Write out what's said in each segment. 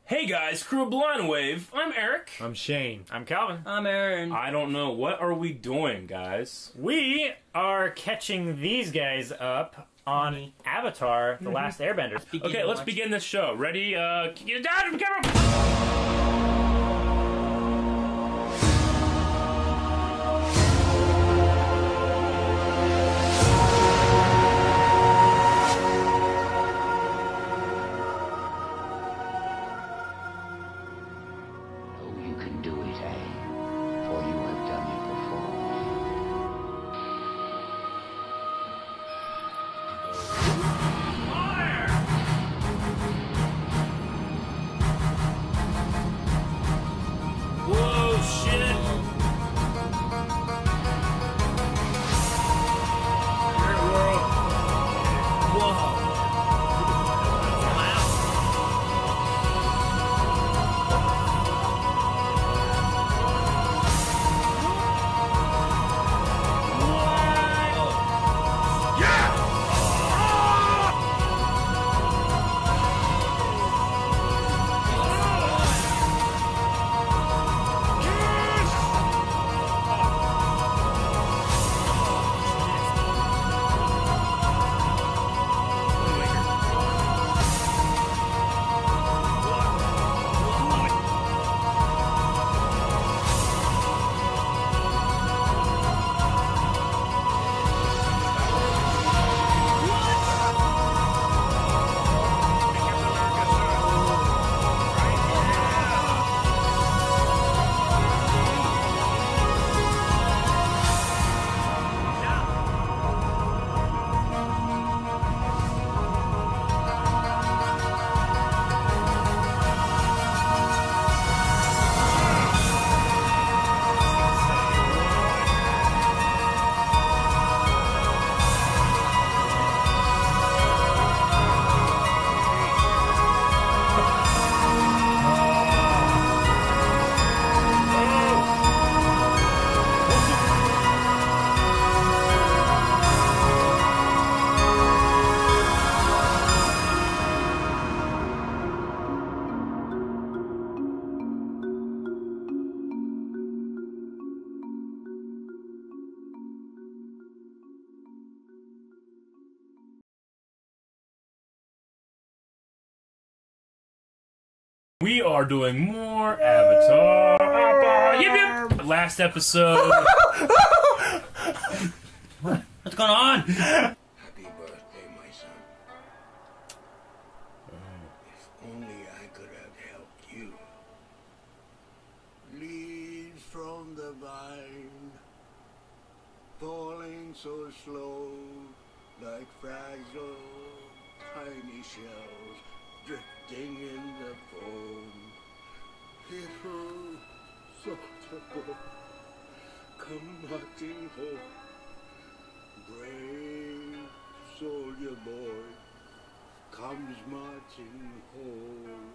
Hey guys, crew of Blind Wave. I'm Eric. I'm Shane. I'm Calvin. I'm Aaron. I don't know. What are we doing, guys? We are catching these guys up on Avatar: The Last Airbender. Okay, let's begin this show. Ready? Get down from camera! We are doing more Avatar. Yip, yip. Last episode. What's going on? Happy birthday, my son. If only I could have helped you. Leaves from the vine, falling so slow, like fragile, tiny shells, drifting in the foam. Little soldier, come marching home. Brave soldier boy comes marching home.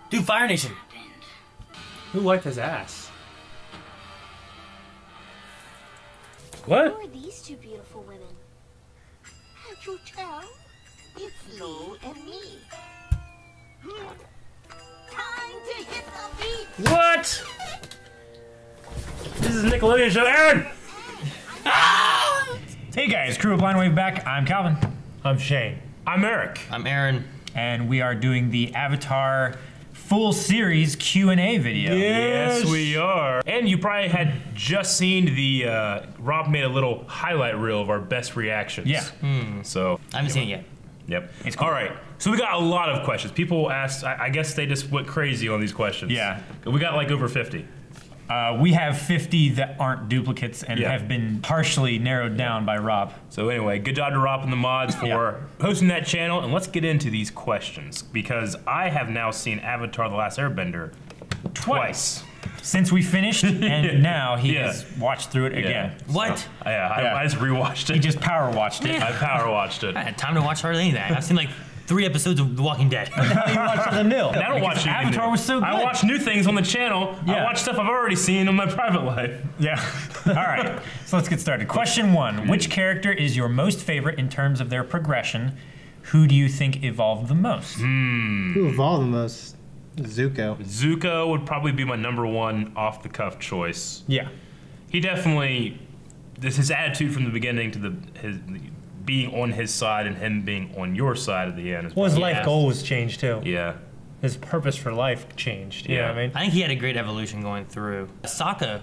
Dude, Fire Nation. Who wiped his ass? What? Who are these two beautiful women? Can't you tell? It's Lo and me. Time to hit the beat! What? This is a Nickelodeon show. Aaron! Hey guys, crew of Blind Wave back. I'm Calvin. I'm Shane. I'm Eric. I'm Aaron. And we are doing the Avatar full series Q&A video. Yes, we are. And you probably had just seen the, Rob made a little highlight reel of our best reactions. Yeah. So. I haven't seen it yet. Yep. It's cool. All right. So we got a lot of questions. People asked, I guess they just went crazy on these questions. Yeah. We got like over 50. We have 50 that aren't duplicates and have been partially narrowed down by Rob. So anyway, good job to Rob and the mods for hosting that channel. And let's get into these questions because I have now seen Avatar: The Last Airbender twice. Since we finished, and now he has watched through it again. What? I just rewatched it. He just power watched it. I power watched it. I had time to watch hardly anything. I've seen like 3 episodes of The Walking Dead. You watch something new. And I don't watch anything Avatar new. was so I good. watch new things on the channel. I Yeah. watch stuff I've already seen in my private life. Yeah. All right. So let's get started. Question 1. Which character is your most favorite in terms of their progression? Who do you think evolved the most? Who evolved the most? Zuko. Zuko would probably be my number 1 off-the-cuff choice. Yeah. He definitely, his attitude from the beginning to his being on his side and him being on your side at the end. Is Well, his probably- life goal was changed too. Yeah. His purpose for life changed. You know what I mean? I think he had a great evolution going through. Sokka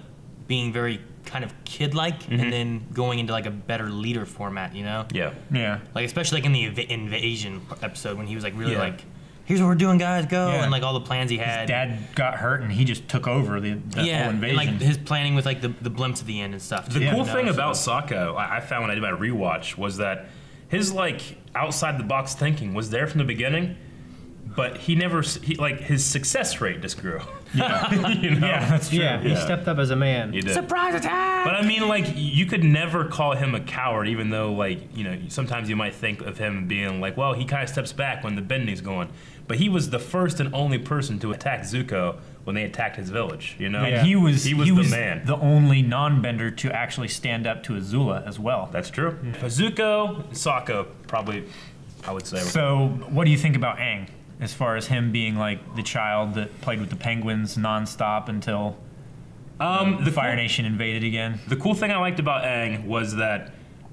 being very kind of kid-like and then going into like a better leader format, you know? Yeah. Yeah. Like especially like in the invasion episode when he was like really Yeah. like, here's what we're doing, guys, go, Yeah. and like all the plans he had. Dad got hurt and he just took over the whole and invasion. like his planning with like the blimps at the end and stuff. The too, cool you know, thing so- about Sokka, I found when I did my rewatch, was that his like outside the box thinking was there from the beginning, but he never like his success rate just grew. Yeah. You know? Yeah, that's true. Yeah, he Yeah. stepped up as a man. He did. surprise attack. But I mean, like, you could never call him a coward, even though, like, you know, sometimes you might think of him being like, well, he kind of steps back when the bending's going. But he was the first and only person to attack Zuko when they attacked his village, you know? And he was the man. the only non-bender to actually stand up to Azula as well. That's true. Zuko, Sokka, probably, I would say. So, what do you think about Aang? As far as him being like the child that played with the penguins nonstop until the Fire Nation invaded again. The cool thing I liked about Aang was that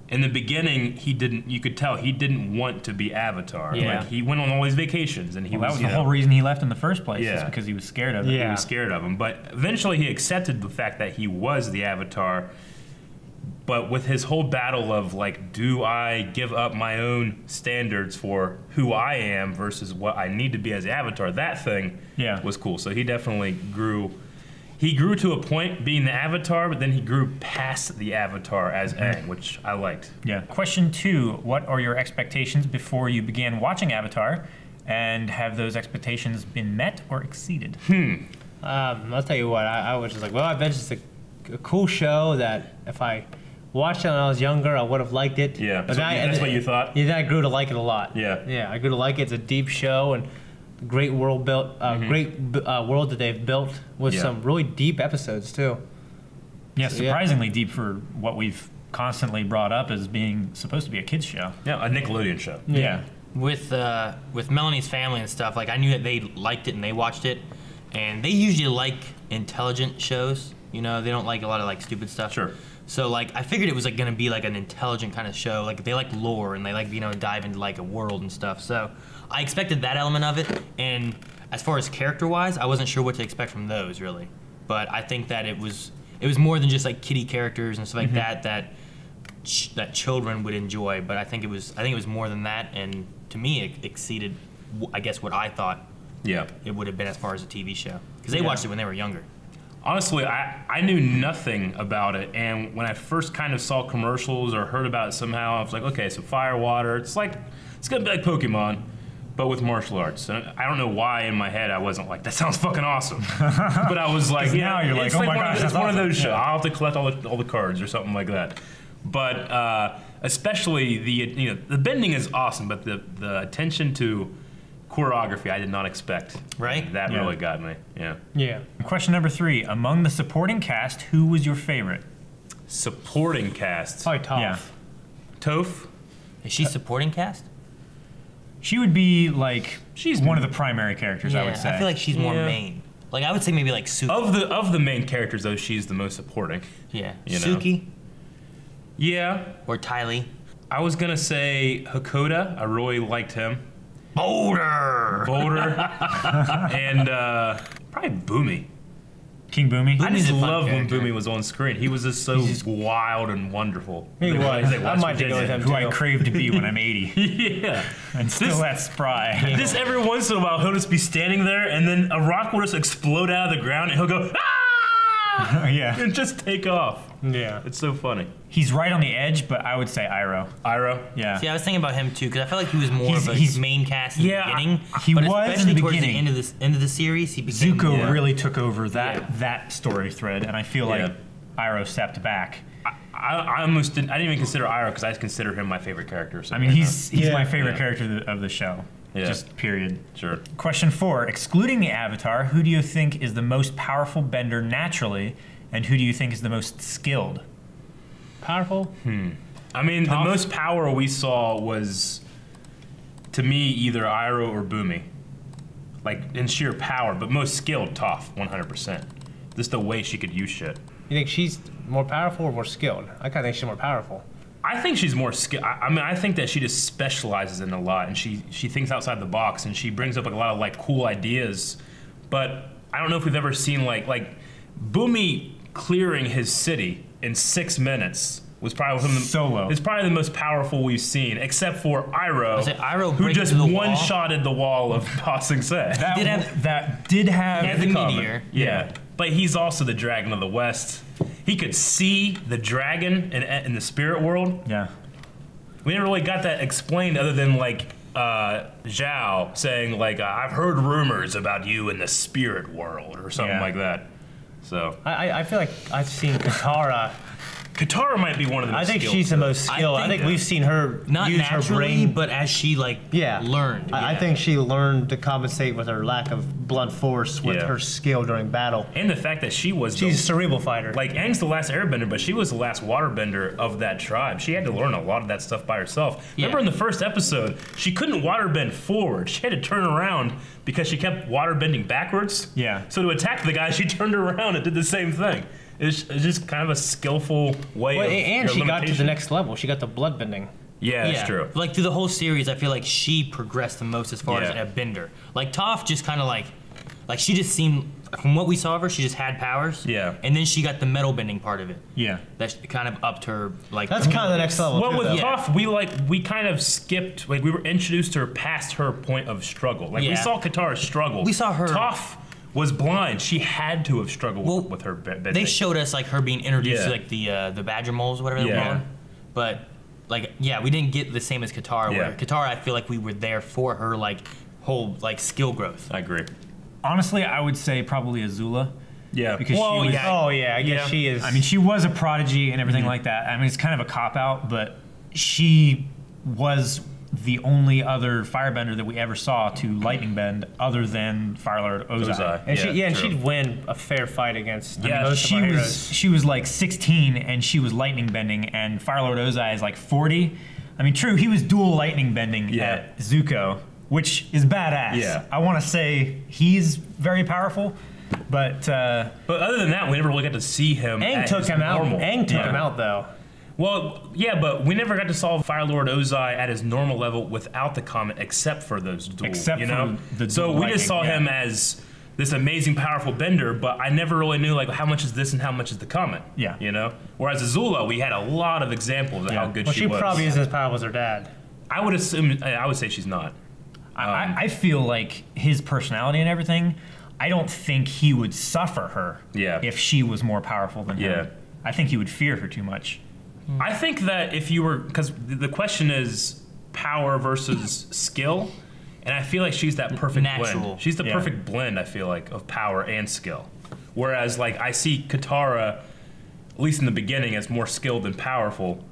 in the beginning, you could tell he didn't want to be Avatar. Yeah. Like, he went on all these vacations and he Well, that was, was you the know, whole reason he left in the first place. Yeah. Is because he was scared of it. he Yeah. was scared of him. But eventually he accepted the fact that he was the Avatar. But with his whole battle of like, do I give up my own standards for who I am versus what I need to be as the Avatar, that thing was cool. So he definitely grew. He grew to a point being the Avatar, but then he grew past the Avatar as Aang, which I liked. Yeah. Question 2. What are your expectations before you began watching Avatar? And have those expectations been met or exceeded? I'll tell you what, I was just like, well, I bet it's a cool show that if I watched it when I was younger, I would have liked it. Yeah, But so then that's what you thought? Yeah, then I grew to like it a lot. Yeah. Yeah, I grew to like it. It's a deep show and great world built, world that they've built with Yeah. some really deep episodes too. Yeah, So, yeah. surprisingly deep for what we've constantly brought up as being supposed to be a kids show. Yeah, a Nickelodeon show. Yeah. with Melanie's family and stuff, like I knew that they liked it and they watched it, and they usually like intelligent shows. You know, they don't like a lot of like stupid stuff. Sure. So like I figured it was like gonna be like an intelligent kind of show. Like they like lore and they like dive into like a world and stuff. So I expected that element of it. And as far as character wise, I wasn't sure what to expect from those really. But I think that it was more than just like kiddie characters and stuff like that children would enjoy. But I think it was more than that. And to me, it exceeded I guess what I thought Yeah. it would have been as far as a TV show because they watched it when they were younger. Honestly, I knew nothing about it, and when I first kind of saw commercials or heard about it somehow, I was like, okay, so fire, water, it's gonna be like Pokemon, but with martial arts. And I don't know why in my head I wasn't like, that sounds fucking awesome. But I was like, yeah, now you're like, it's oh my one gosh, of, it's that's one of awesome. those shows. Yeah. I'll have to collect all the cards or something like that. But especially the bending is awesome, but the attention to choreography I did not expect. Right? That Yeah. really got me. Yeah. Yeah. Question number 3. Among the supporting cast, who was your favorite? Supporting cast. Probably Toph. Yeah. Toph. Is she supporting cast? She would be like She's one of the primary characters, I would say. I feel like she's more Yeah. main. Like I would say maybe like Suki. Of the main characters, though, she's the most supporting. Yeah, You know. Suki Yeah, or Tylee. I was gonna say Hakoda. I really liked him. Boulder. And probably Boomy. King Boomy. I just a fun loved when character. Boomy was on screen. He was just so wild and wonderful. He Like, was. like I West might go with Virginia. him. who I crave to be when I'm 80. Yeah. And still This- that spry. Just every once in a while, he'll just be standing there, and then a rock will just explode out of the ground, and he'll go, ah! Yeah. And just take off. Yeah. It's so funny. He's right on the edge, but I would say Iroh. Iroh. Yeah. See, I was thinking about him too because I felt like he was more He's- of a he's- main cast in Yeah, the beginning. he but was in especially the towards beginning. the end of the series, he became Zuko Yeah. really took over that Yeah. that story thread, and I feel Yeah. like Iroh stepped back. I almost didn't even consider Iroh because I consider him my favorite character. So I mean, he's Yeah. my favorite Yeah. character of the show. Yeah. Just period. Sure. Question 4. Excluding the Avatar, who do you think is the most powerful bender naturally, and who do you think is the most skilled? Powerful? I mean, Toph? the most power we saw was, to me, either Iroh or Boomy. Like, in sheer power, but most skilled, Toph, 100%. Just the way she could use shit. You think she's more powerful or more skilled? I kind of think she's more powerful. I think she's more skilled. I mean, I think that she just specializes in a lot, and she thinks outside the box, and she brings up like a lot of like cool ideas. But I don't know if we've ever seen like Boomy clearing his city in 6 minutes was probably one of the, Solo. It's probably the most powerful we've seen, except for Iroh, I say Iroh who breaking just through the one-shotted the wall of Ba Sing Se. That did have Yeah, the meteor. Yeah, but he's also the Dragon of the West. He could see the dragon in the spirit world. Yeah. We never really got that explained other than like Zhao saying like, I've heard rumors about you in the spirit world or something Yeah. like that. So I feel like I've seen Katara. Katara might be one of the most I think skilled, she's the too. most skilled. I think that- we've seen her Not use her naturally, brain. but as she like learned. I yeah. think she learned to compensate with her lack of blunt force with Yeah. her skill during battle. And the fact that she was She's a the, cerebral fighter. like Aang's the last airbender, but she was the last waterbender of that tribe. She had to learn a lot of that stuff by herself. Yeah. Remember in the first episode, she couldn't waterbend forward. She had to turn around because she kept waterbending backwards. Yeah. So to attack the guy, she turned around and did the same thing. It's just kind of a skillful way Well, of and she got to the limitation. next level. She got the blood bending. Yeah, that's true. Like through the whole series, I feel like she progressed the most as far as Yeah. a bender. Like Toph just kind of like she just seemed, from what we saw of her, she just had powers. Yeah. And then she got the metal bending part of it. Yeah. That kind of upped her like. That's kind of the next level. Well, too, with though. Toph, we kind of skipped, like we were introduced to her past her point of struggle. Like we Yeah. saw Katara struggle. We saw her- Toph was blind. She had to have struggled Well, with her bending. They showed us like her being introduced Yeah. to like the badger moles, whatever they were Yeah. called. But like we didn't get the same as Katara. Yeah. Where Katara, I feel like we were there for her like whole like skill growth. I agree. Honestly, I would say probably Azula. Yeah. Because well, she was- yeah. Oh yeah, I guess Yeah. she is. I mean, she was a prodigy and everything like that. I mean, it's kind of a cop out, but she was the only other firebender that we ever saw to lightning bend, other than Fire Lord Ozai. Ozai. and and true. she'd win a fair fight against Yeah, most She of our was heroes. she was like 16 and she was lightning bending, and Fire Lord Ozai is like 40. I mean, true, he was dual lightning bending Yeah. at Zuko, which is badass. Yeah. I want to say he's very powerful, but But other than that, we never really got to see him. Aang at took his him out. normal. Aang took Yeah. him out though. Well, yeah, but we never got to saw Fire Lord Ozai at his normal level without the comet, except for those dual. Except you for know? the so dual we lightning, just saw yeah. him as this amazing, powerful bender, but I never really knew like how much is this and how much is the comet. Yeah. You know. Whereas Azula, we had a lot of examples of how good Well, she she was. probably isn't as powerful as her dad. I would assume. I would say she's not. I feel like his personality and everything, I don't think he would suffer her Yeah. if she was more powerful than Yeah. him. I think he would fear her too much. I think that if you were, because the question is power versus skill, and I feel like she's that perfect Natural. blend. She's the Yeah. perfect blend, I feel like, of power and skill. Whereas, like, I see Katara, at least in the beginning, as more skilled and powerful,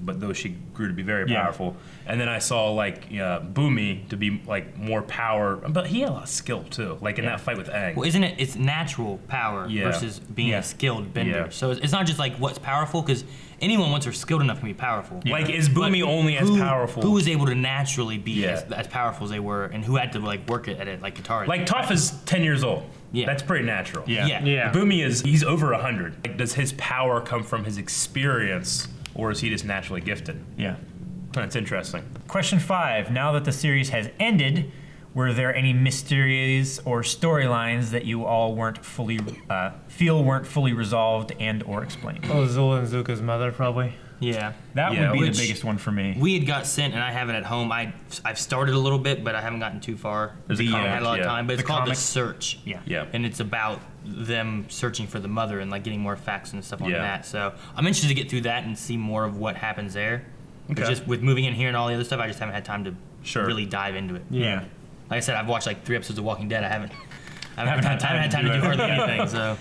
but though she grew to be very Yeah. powerful. And then I saw, like, Boomy to be, like, more power, but he had a lot of skill, too, like in that fight with Aang. Well, isn't it? It's natural power Yeah. versus being Yeah. a skilled bender. Yeah. So it's not just like what's powerful, because anyone once they're skilled enough can be powerful. Like, is Boomy only as powerful? Who was able to naturally be Yeah. as powerful as they were, and who had to like work at it like Katara? Like, Toph is 10 years old. Yeah. That's pretty natural. Yeah. Yeah. Boomy he's over 100. Like, does his power come from his experience, or is he just naturally gifted? Yeah. That's interesting. Question 5. Now that the series has ended, were there any mysteries or storylines that you all weren't fully weren't fully resolved and or explained? Oh, Zula and Zuko's mother, probably. Yeah. That Yeah, would be which- the biggest one for me. We had got sent, and I have it at home. I've started a little bit, but I haven't gotten too far. There's a I comic, haven't had a lot of yeah. time, but it's The called comic. The Search. Yeah. Yeah. And it's about them searching for the mother and like getting more facts and stuff on Yeah. that. So I'm interested to get through that and see more of what happens there. It's Okay. just with moving in here and all the other stuff, I just haven't had time to Sure. really dive into it. Yeah. Like I said, I've watched like 3 episodes of Walking Dead. I haven't had time to do hardly anything. So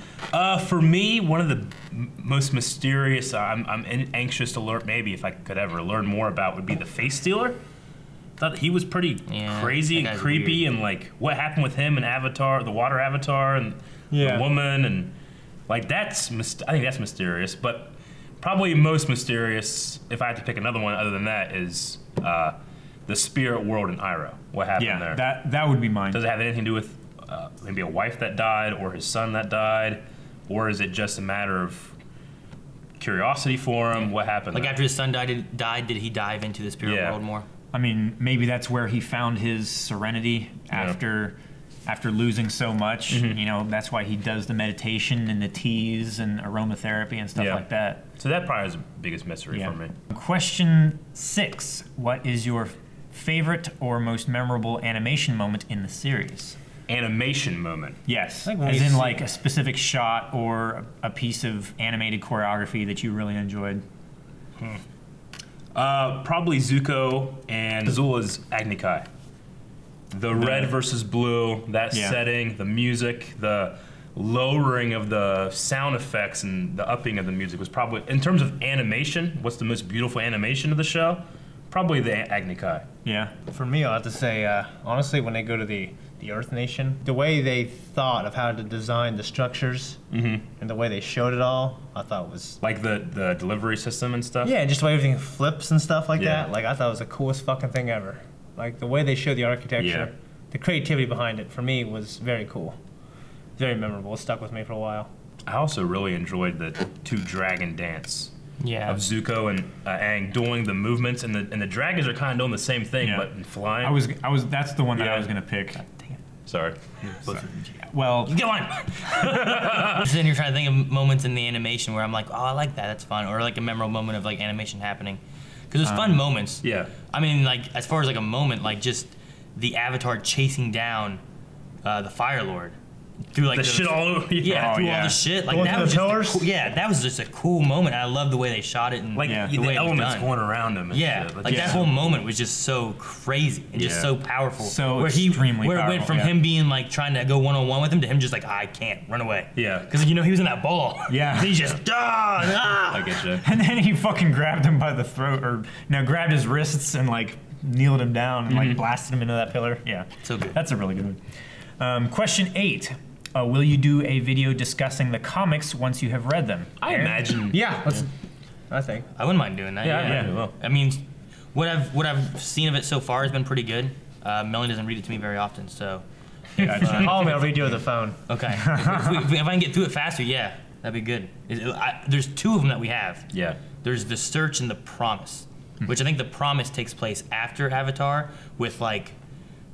For me, one of the most mysterious, I'm anxious to learn, maybe if I could ever learn more about, would be the Face Stealer. thought he was pretty Yeah, crazy that and guy's creepy, weird. and like what happened with him and Avatar, the water Avatar, and Yeah. the woman, and like I think that's mysterious. But probably most mysterious, if I had to pick another one other than that, is the spirit world in Iroh. What happened there? that would be mine. Does it have anything to do with maybe a wife that died or his son that died, or is it just a matter of curiosity for him? What happened? Like there? after his son did he dive into the spirit Yeah. world more? I mean, maybe that's where he found his serenity after losing so much. You know, that's why he does the meditation and the teas and aromatherapy and stuff Yeah. like that. So that probably is the biggest mystery Yeah. for me. Question 6. What is your favorite or most memorable animation moment in the series? Animation moment. Yes, I think when as we in see- like a specific shot or a piece of animated choreography that you really enjoyed. Probably Zuko and Azula's Agni Kai. The red versus blue, that Yeah. setting, the music, the lowering of the sound effects and the upping of the music was probably, in terms of animation, what's the most beautiful animation of the show? Probably the Agni Kai. Yeah. For me, I'll have to say, honestly, when they go to the Earth Nation, the way they thought of how to design the structures and the way they showed it all, I thought was Like the delivery system and stuff? yeah, just the way everything flips and stuff like Yeah. that. Like I thought it was the coolest fucking thing ever. Like the way they showed the architecture, the creativity behind it for me was very cool, very memorable. It stuck with me for a while. I also really enjoyed the two dragon dance Yeah. of Zuko and Aang doing the movements, and the dragons are kind of doing the same thing, Yeah. but in flying. I was that's the one that I Yeah. was going to pick. Sorry. Well, Get one. Sitting here trying to think of moments in the animation where I'm like, oh, I like that. That's fun. Or like a memorable moment of like animation happening. Because there's fun moments. Yeah. I mean, like as far as like a moment, like just the Avatar chasing down the Fire Lord through like The shit all over. Yeah, Oh, through all yeah. the shit. Like Going that through was the just a pillars? cool, yeah, that was just a cool moment. I love the way they shot it and Like Yeah. the way it was elements done. going around him. And Yeah, shit. like that whole moment was just so crazy and just Yeah. so powerful. So where extremely where it went powerful, from yeah. him being like trying to go 1-on-1 with him to him just like I can't run away. Yeah. because you know he was in that ball. Yeah. and he just I get you. and then he fucking grabbed him by the throat, or no, grabbed his wrists and like kneeled him down and like blasted him into that pillar. Yeah, So good. That's a really good one. Question 8. Will you do a video discussing the comics once you have read them? I imagine. Yeah, let's. I think. I wouldn't mind doing that. Yeah, Yeah, I will. I mean, what I've seen of it so far has been pretty good. Melanie doesn't read it to me very often, so Call me. I'll read you on the phone. okay. if I can get through it faster, yeah, that'd be good. There's two of them that we have. Yeah. There's the Search and the Promise, which I think the Promise takes place after Avatar, with like,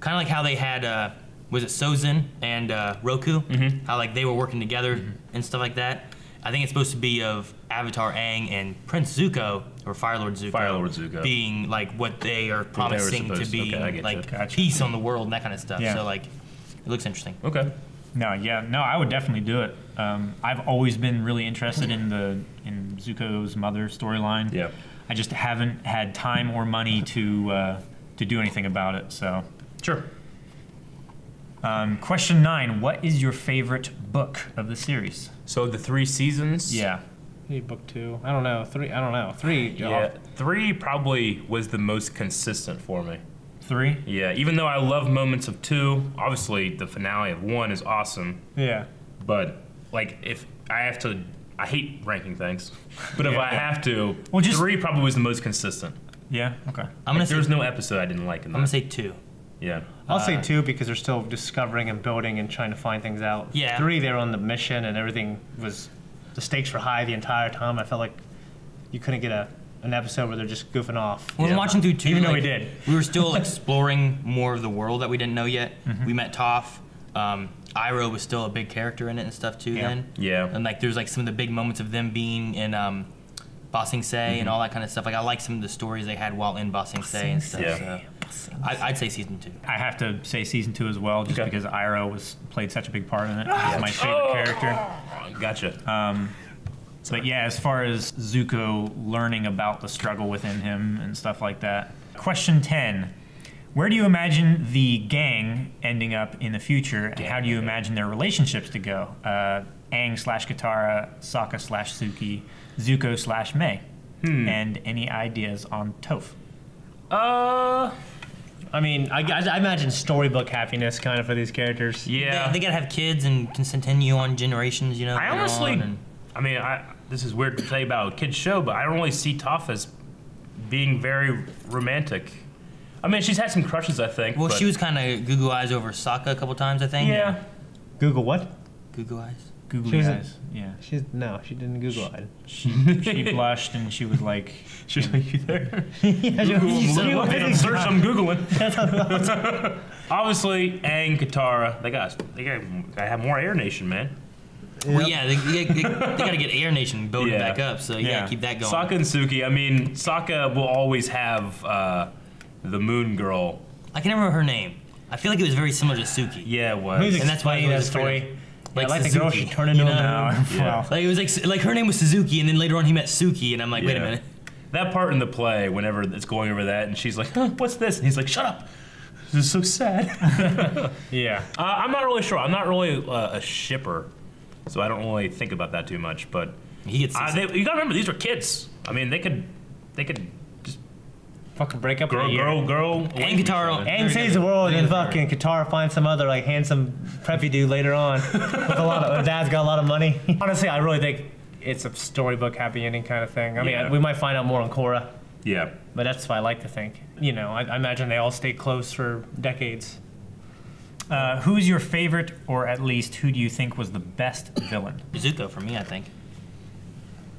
kind of like how they had, was it Sozin and Roku? How like they were working together and stuff like that. I think it's supposed to be of Avatar Aang and Prince Zuko, or Fire Lord Zuko, Fire Lord Zuko. being like what they are promising to supposed to- be, okay, I get you. like Gotcha. peace on the world and that kind of stuff. Yeah. So like, it looks interesting. Okay. No, I would definitely do it. I've always been really interested in Zuko's mother storyline. Yeah. I just haven't had time or money to do anything about it. So, Sure. question 9: What is your favorite book of the series? So the 3 seasons. Yeah. Maybe book 2. I don't know. 3. I don't know. 3. Yeah. 3 probably was the most consistent for me. 3. Yeah. Even though I love moments of 2, obviously the finale of 1 is awesome. Yeah. But like, if I have to, I hate ranking things. But if Yeah. I have to, Well, just- 3 probably was the most consistent. Yeah. Okay. I'm gonna Like, say there was no episode I didn't like in I'm gonna that. say 2. Yeah. I'll say 2 because they're still discovering and building and trying to find things out. Yeah. 3, they're on the mission and everything was, the stakes were high the entire time. I felt like you couldn't get an episode where they're just goofing off. Well, Yeah. watching through 2, Even though like, we did. we were still exploring more of the world that we didn't know yet. Mm-hmm. We met Toph. Iroh was still a big character in it and stuff too. Yeah. Then. Yeah. And like, there's like some of the big moments of them being in Ba Sing Se Mm-hmm. and all that kind of stuff. Like, I like some of the stories they had while in Ba Sing Se and stuff. Yeah. So I'd say season 2. I have to say season 2 as well, just Okay. because Iroh played such a big part in it. He's my favorite character. Gotcha. But yeah, as far as Zuko learning about the struggle within him and stuff like that. Question 10. Where do you imagine the gang ending up in the future, and how do you imagine their relationships to go? Aang/Katara, Sokka/Suki, Zuko/Mei. And any ideas on Toph? I mean, I imagine storybook happiness kind of for these characters. Yeah. They gotta have kids and continue on generations, you know. I later honestly, on, and- I mean, this is weird to say about a kid's show, but I don't really see Toph as being very romantic. I mean, she's had some crushes, I think. well, but she was kind of goo eyes over Sokka a couple times, I think. Yeah. Google what? Goo eyes. Googly She was eyes. Yeah. She didn't Google it. She blushed and she was like, She's like, you there? Yeah, Search, I'm Googling. Obviously, Aang, Katara, they gotta have more Air Nation, man. Well, yeah, they gotta get Air Nation building Yeah. back up, so you Yeah. gotta keep that going. Sokka and Suki, I mean, Sokka will always have the Moon Girl. I can never remember her name. I feel like it was very similar to Suki. Yeah, it was. Who's And that's why explaining it that was story? pretty- Like, like the girl Suzuki, should turn into you a know? moon. Yeah. Wow. Like it was like her name was Suzuki, and then later on he met Suki, and I'm like, wait a Yeah. minute. That part in the play, whenever it's going over that, and she's like, huh, what's this? And he's like, shut up. This is so sad. Yeah. I'm not really sure. I'm not really a shipper, so I don't really think about that too much. But He gets you gotta remember, these are kids. I mean, they could just Fucking break up in a year. girl. and Katara And saves the world, and fucking Katara finds some other like handsome preppy dude later on with a lot of dad's got a lot of money. Honestly, I really think it's a storybook happy ending kind of thing. I mean, Yeah. we might find out more on Korra, Yeah. but that's what I like to think. You know, I imagine they all stay close for decades. who's your favorite, or at least who do you think was the best villain? Zuko for me, I think.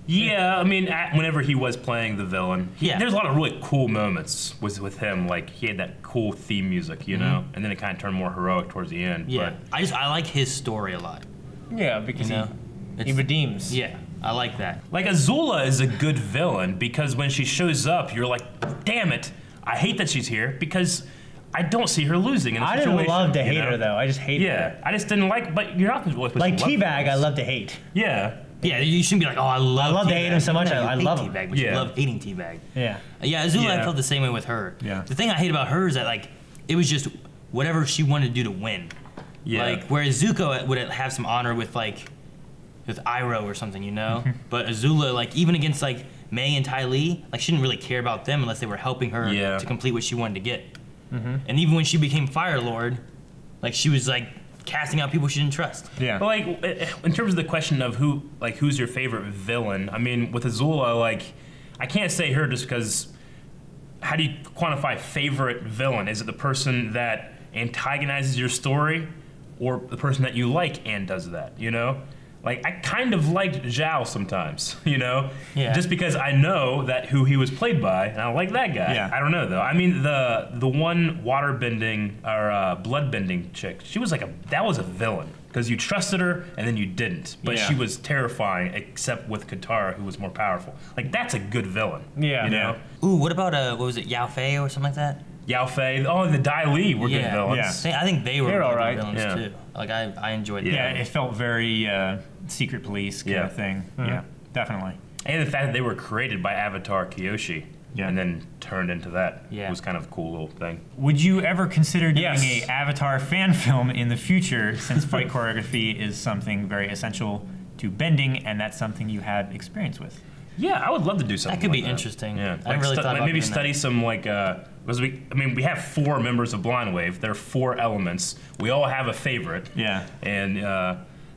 Yeah, I mean, whenever he was playing the villain, Yeah. there's a lot of really cool moments with him. Like, he had that cool theme music, you know? And then it kind of turned more heroic towards the end. Yeah, I like his story a lot. Yeah, because You know, he redeems. Yeah, I like that. Like, Azula is a good villain because when she shows up, you're like, damn it, I hate that she's here because I don't see her losing in a I situation. didn't love to you hate know? her though. I just hated Yeah, her. I just didn't like, but you're not really supposed Like to love Teabag, things. I love to hate. Yeah. Yeah, you shouldn't be like, oh, I love to hate him so much, No, you I hate love him. Teabag, but you Yeah. love hating Teabag. Yeah. Yeah, Azula, I Yeah. felt the same way with her. Yeah. The thing I hate about her is that, like, it was just whatever she wanted to do to win. Yeah. Like, whereas Zuko would have some honor with, like, with Iroh or something, you know? But Azula, like, even against, like, Mai and Ty Lee, like, she didn't really care about them unless they were helping her Yeah. to complete what she wanted to get. And even when she became Fire Lord, like, she was, like, casting out people she didn't trust. Yeah. But like in terms of the question of who's your favorite villain, I mean with Azula, like I can't say her just because how do you quantify favorite villain? Is it the person that antagonizes your story or the person that you like and does that, you know? Like I kind of liked Zhao sometimes, you know? Yeah. Just because I know that who he was played by and I like that guy. Yeah. I don't know though. I mean the one water bending or blood bending chick, she was like that was a villain because you trusted her and then you didn't. But Yeah. she was terrifying except with Katara who was more powerful. Like that's a good villain. Yeah. You know? Ooh, what about, what was it, Yao Fei or something like that? Yao Fei, oh the Dai Li were good villains. Yeah. I think they were They're really alright. good villains, Yeah. too. Like, I enjoyed that. Yeah, it felt very secret police kind Yeah. of thing. Yeah, definitely. And the fact that they were created by Avatar Kyoshi Yeah. and then turned into that Yeah. was kind of a cool little thing. Would you ever consider doing Yes. a Avatar fan film in the future, since fight choreography is something very essential to bending, and that's something you have experience with? Yeah, I would love to do something. That could like be interesting. Yeah, I really thought like about maybe doing study that. some like because we have 4 members of Blind Wave. There are 4 elements. We all have a favorite. Yeah. And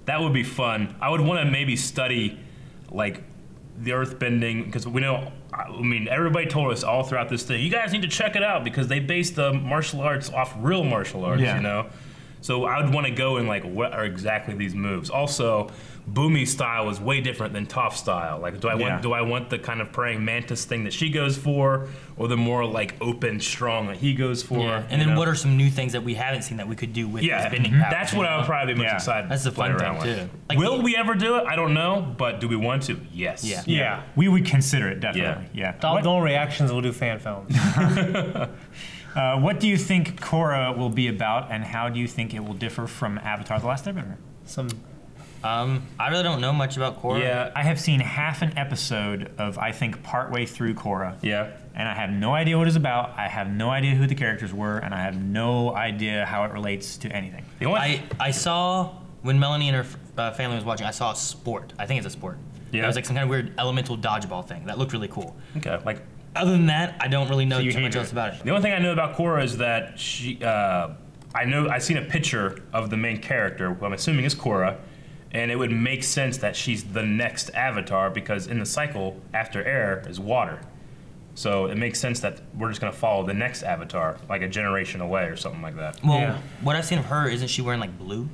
that would be fun. I would want to maybe study like the earth bending because we know. I mean, everybody told us all throughout this thing, you guys need to check it out because they base the martial arts off real martial arts. Yeah. You know. So I would want to go and like, what are exactly these moves? Also, Boomy's style is way different than Toph's style. Like, do I want the kind of praying mantis thing that she goes for, or the more like open, strong that he goes for? Yeah. And then what are some new things that we haven't seen that we could do with Yeah, these bending powers? that's what I would probably be most Yeah. excited. That's the to play fun around thing, with. too. Like, Will we ever do it? I don't know, but do we want to? Yes. Yeah. Yeah. We would consider it, definitely. Yeah. Doggone reactions will do fan films. What do you think Korra will be about, and how do you think it will differ from Avatar: The Last Airbender? Some I really don't know much about Korra. Yeah. I have seen half an episode of, I think, partway through Korra. Yeah. And I have no idea what it's about. I have no idea who the characters were, and I have no idea how it relates to anything. The only I saw, when Melanie and her family was watching, I saw a sport. I think it's a sport. Yeah. It was like some kind of weird elemental dodgeball thing. That looked really cool. okay, like Other than that, I don't really know So you too much hate her. else about it. The only thing I know about Korra is that she, I've seen a picture of the main character, who I'm assuming is Korra, and it would make sense that she's the next Avatar because in the cycle, after air is water. So it makes sense that we're just gonna follow the next Avatar, like a generation away or something like that. Well, Yeah. what I've seen of her, isn't she wearing like blue?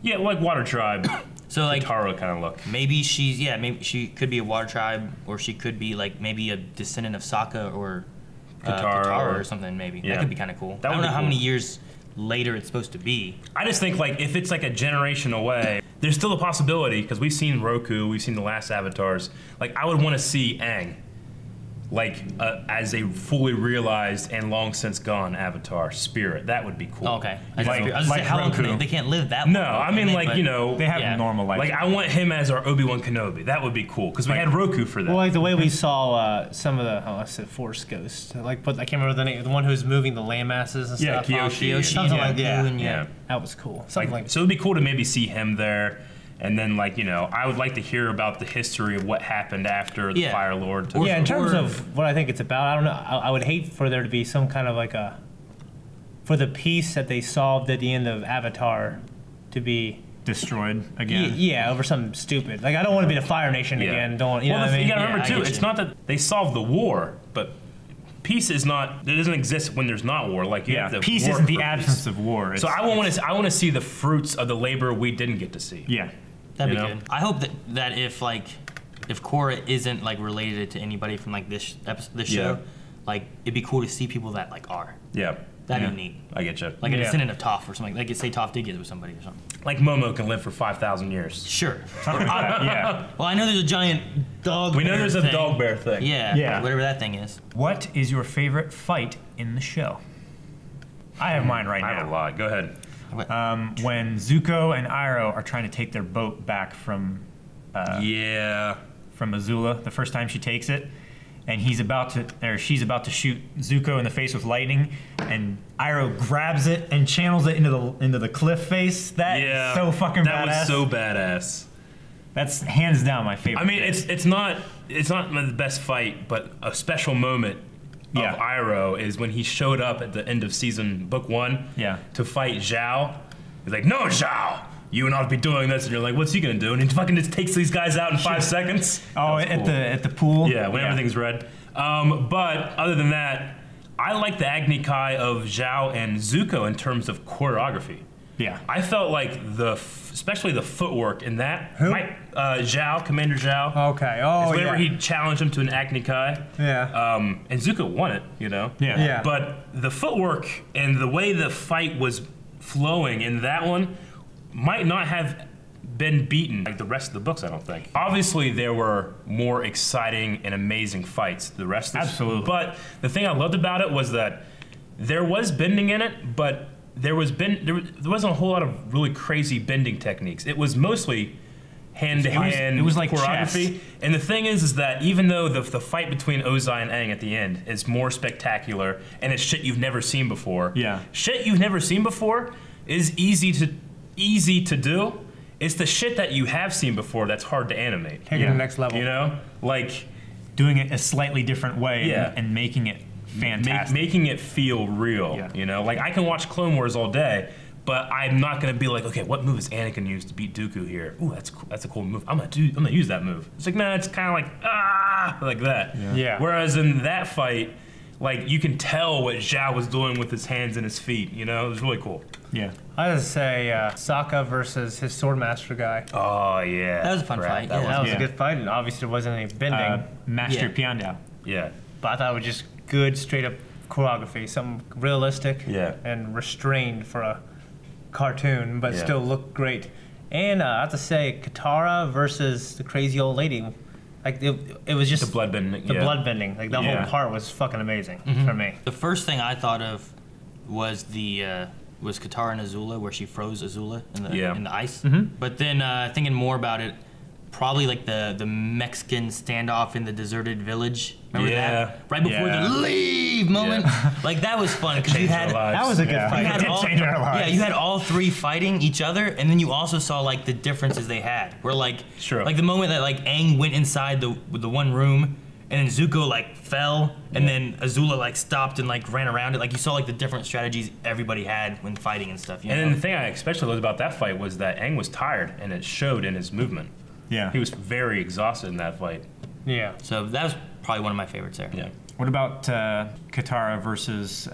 Yeah, like Water Tribe, So like Taro kind of look. maybe maybe she could be a water tribe, or she could be like maybe a descendant of Sokka or Katara Katara or- or something. Maybe Yeah. that could be kind of cool. That I would don't know be how cool. many years later it's supposed to be. I just think like if it's like a generation away, there's still a possibility because we've seen Roku, we've seen the last Avatars. Like I would want to see Aang, like as a fully realized and long since gone Avatar spirit. That would be cool. Oh, okay. I was Like- just like say, how long can Roku. they can't live that long? No, I mean can like But- you know, They have Yeah. normal life. like I want him as our Obi-Wan Kenobi. That would be cool because we had Roku for that. Well, like the way we saw some of the, I said Force Ghosts. Like, but I can't remember the name. The one who was moving the land masses and Yeah, stuff. Kyoshi. Kyoshi Something and like that. Goku and yeah. That was cool. Something like So it'd be cool to maybe see him there. And then, like, you know, I would like to hear about the history of what happened after the Yeah. Fire Lord took Yeah, in terms or- of what I think it's about, I don't know. I would hate for there to be some kind of like for the piece that they solved at the end of Avatar to be, Destroyed again. yeah, over something stupid. Like I don't want to be the Fire Nation Yeah. again. Don't you know Well, what I mean? you gotta remember, Yeah, I too, get it's you. not that they solved the war, but peace is not, it doesn't exist when there's not war. Like, you Yeah, have to peace work isn't the for absence peace. of war. So It's- I want to see the fruits of the labor we didn't get to see. yeah. That'd You be know? good. I hope that if Korra isn't like related to anybody from like this Yeah. show, like it'd be cool to see people that like are. Yeah, That'd Yeah. be neat. I get you. Like a Yeah. descendant of Toph or something. Like say Toph did get with somebody or something. Like Momo can live for 5,000 years. Sure. Yeah. Well, I know there's a giant dog. We know bear there's a thing. dog bear thing. Yeah. Yeah. Whatever that thing is. What is your favorite fight in the show? I have mine right I have a now. lot. Go ahead. When Zuko and Iroh are trying to take their boat back from Yeah. Azula the first time she takes it, and she's about to shoot Zuko in the face with lightning, and Iroh grabs it and channels it into the cliff face. That is Yeah. so fucking That badass. was so badass. That's hands down my favorite. I mean, bit. it's not the best fight, but a special moment Yeah. of Iroh is when he showed up at the end of book 1 Yeah. to fight Zhao. He's like, no, Zhao, you would not be doing this. And you're like, what's he going to do? And he fucking just takes these guys out in 5 seconds. Oh, That was at cool. the pool. Yeah, when everything's red. But other than that, I like the Agni Kai of Zhao and Zuko in terms of choreography. Yeah. I felt like especially the footwork in that. Who? Zhao, Commander Zhao. Okay. It's Oh whenever yeah. he challenged him to an Agni Kai. Yeah. And Zuko won it, you know? Yeah. Yeah. But the footwork and the way the fight was flowing in that one might not have been beaten like the rest of the books, I don't think. Obviously, there were more exciting and amazing fights the rest of Absolutely. But the thing I loved about it was that there was bending in it, but there wasn't a whole lot of really crazy bending techniques. It was mostly hand-to-hand it was like choreography. chess. And the thing is that even though the fight between Ozai and Aang at the end is more spectacular and it's shit you've never seen before, Yeah. shit you've never seen before is easy to do. It's the shit that you have seen before that's hard to animate. Take it to the next level. You know, like Doing it a slightly different way Yeah. and making it fantastic. making it feel real. Yeah. You know, like I can watch Clone Wars all day, but I'm not gonna be like, okay, what move is Anakin use to beat Dooku here? Ooh, that's cool. That's a cool move. I'm gonna use that move. It's like, nah, it's kind of like like that. Yeah. Whereas in that fight, like you can tell what Zhao was doing with his hands and his feet. You know, it was really cool. Yeah. I would say Sokka versus his swordmaster guy. Oh yeah, That was a fun fight, That yeah. That was Yeah. a good fight, and obviously there wasn't any bending. Master Yeah. Piandao. yeah. But I thought it was just good, straight up choreography, something realistic Yeah. and restrained for a cartoon, but Yeah. still looked great. And I have to say, Katara versus the crazy old lady, like it was just The bloodbending. the yeah. blood bending. Like that Yeah. whole part was fucking amazing for me. The first thing I thought of was was Katara and Azula, where she froze Azula Yeah. in the ice. But then thinking more about it, probably like the Mexican standoff in the deserted village. Remember Yeah. that? Right before Yeah. the leave moment. Like that was fun because you Changed had our lives. That was a good Yeah. fight. you had It did all, change our lives. yeah, you had all three fighting each other, and then you also saw like the differences they had. Where like Sure. like the moment that like Aang went inside the one room, and then Zuko like fell, and then Azula like stopped and like ran around it. Like you saw like the different strategies everybody had when fighting and stuff. You And know? then the thing I especially loved about that fight was that Aang was tired, and it showed in his movement. Yeah. He was very exhausted in that fight. Yeah. So that was probably one of my favorites there. Yeah. What about Katara versus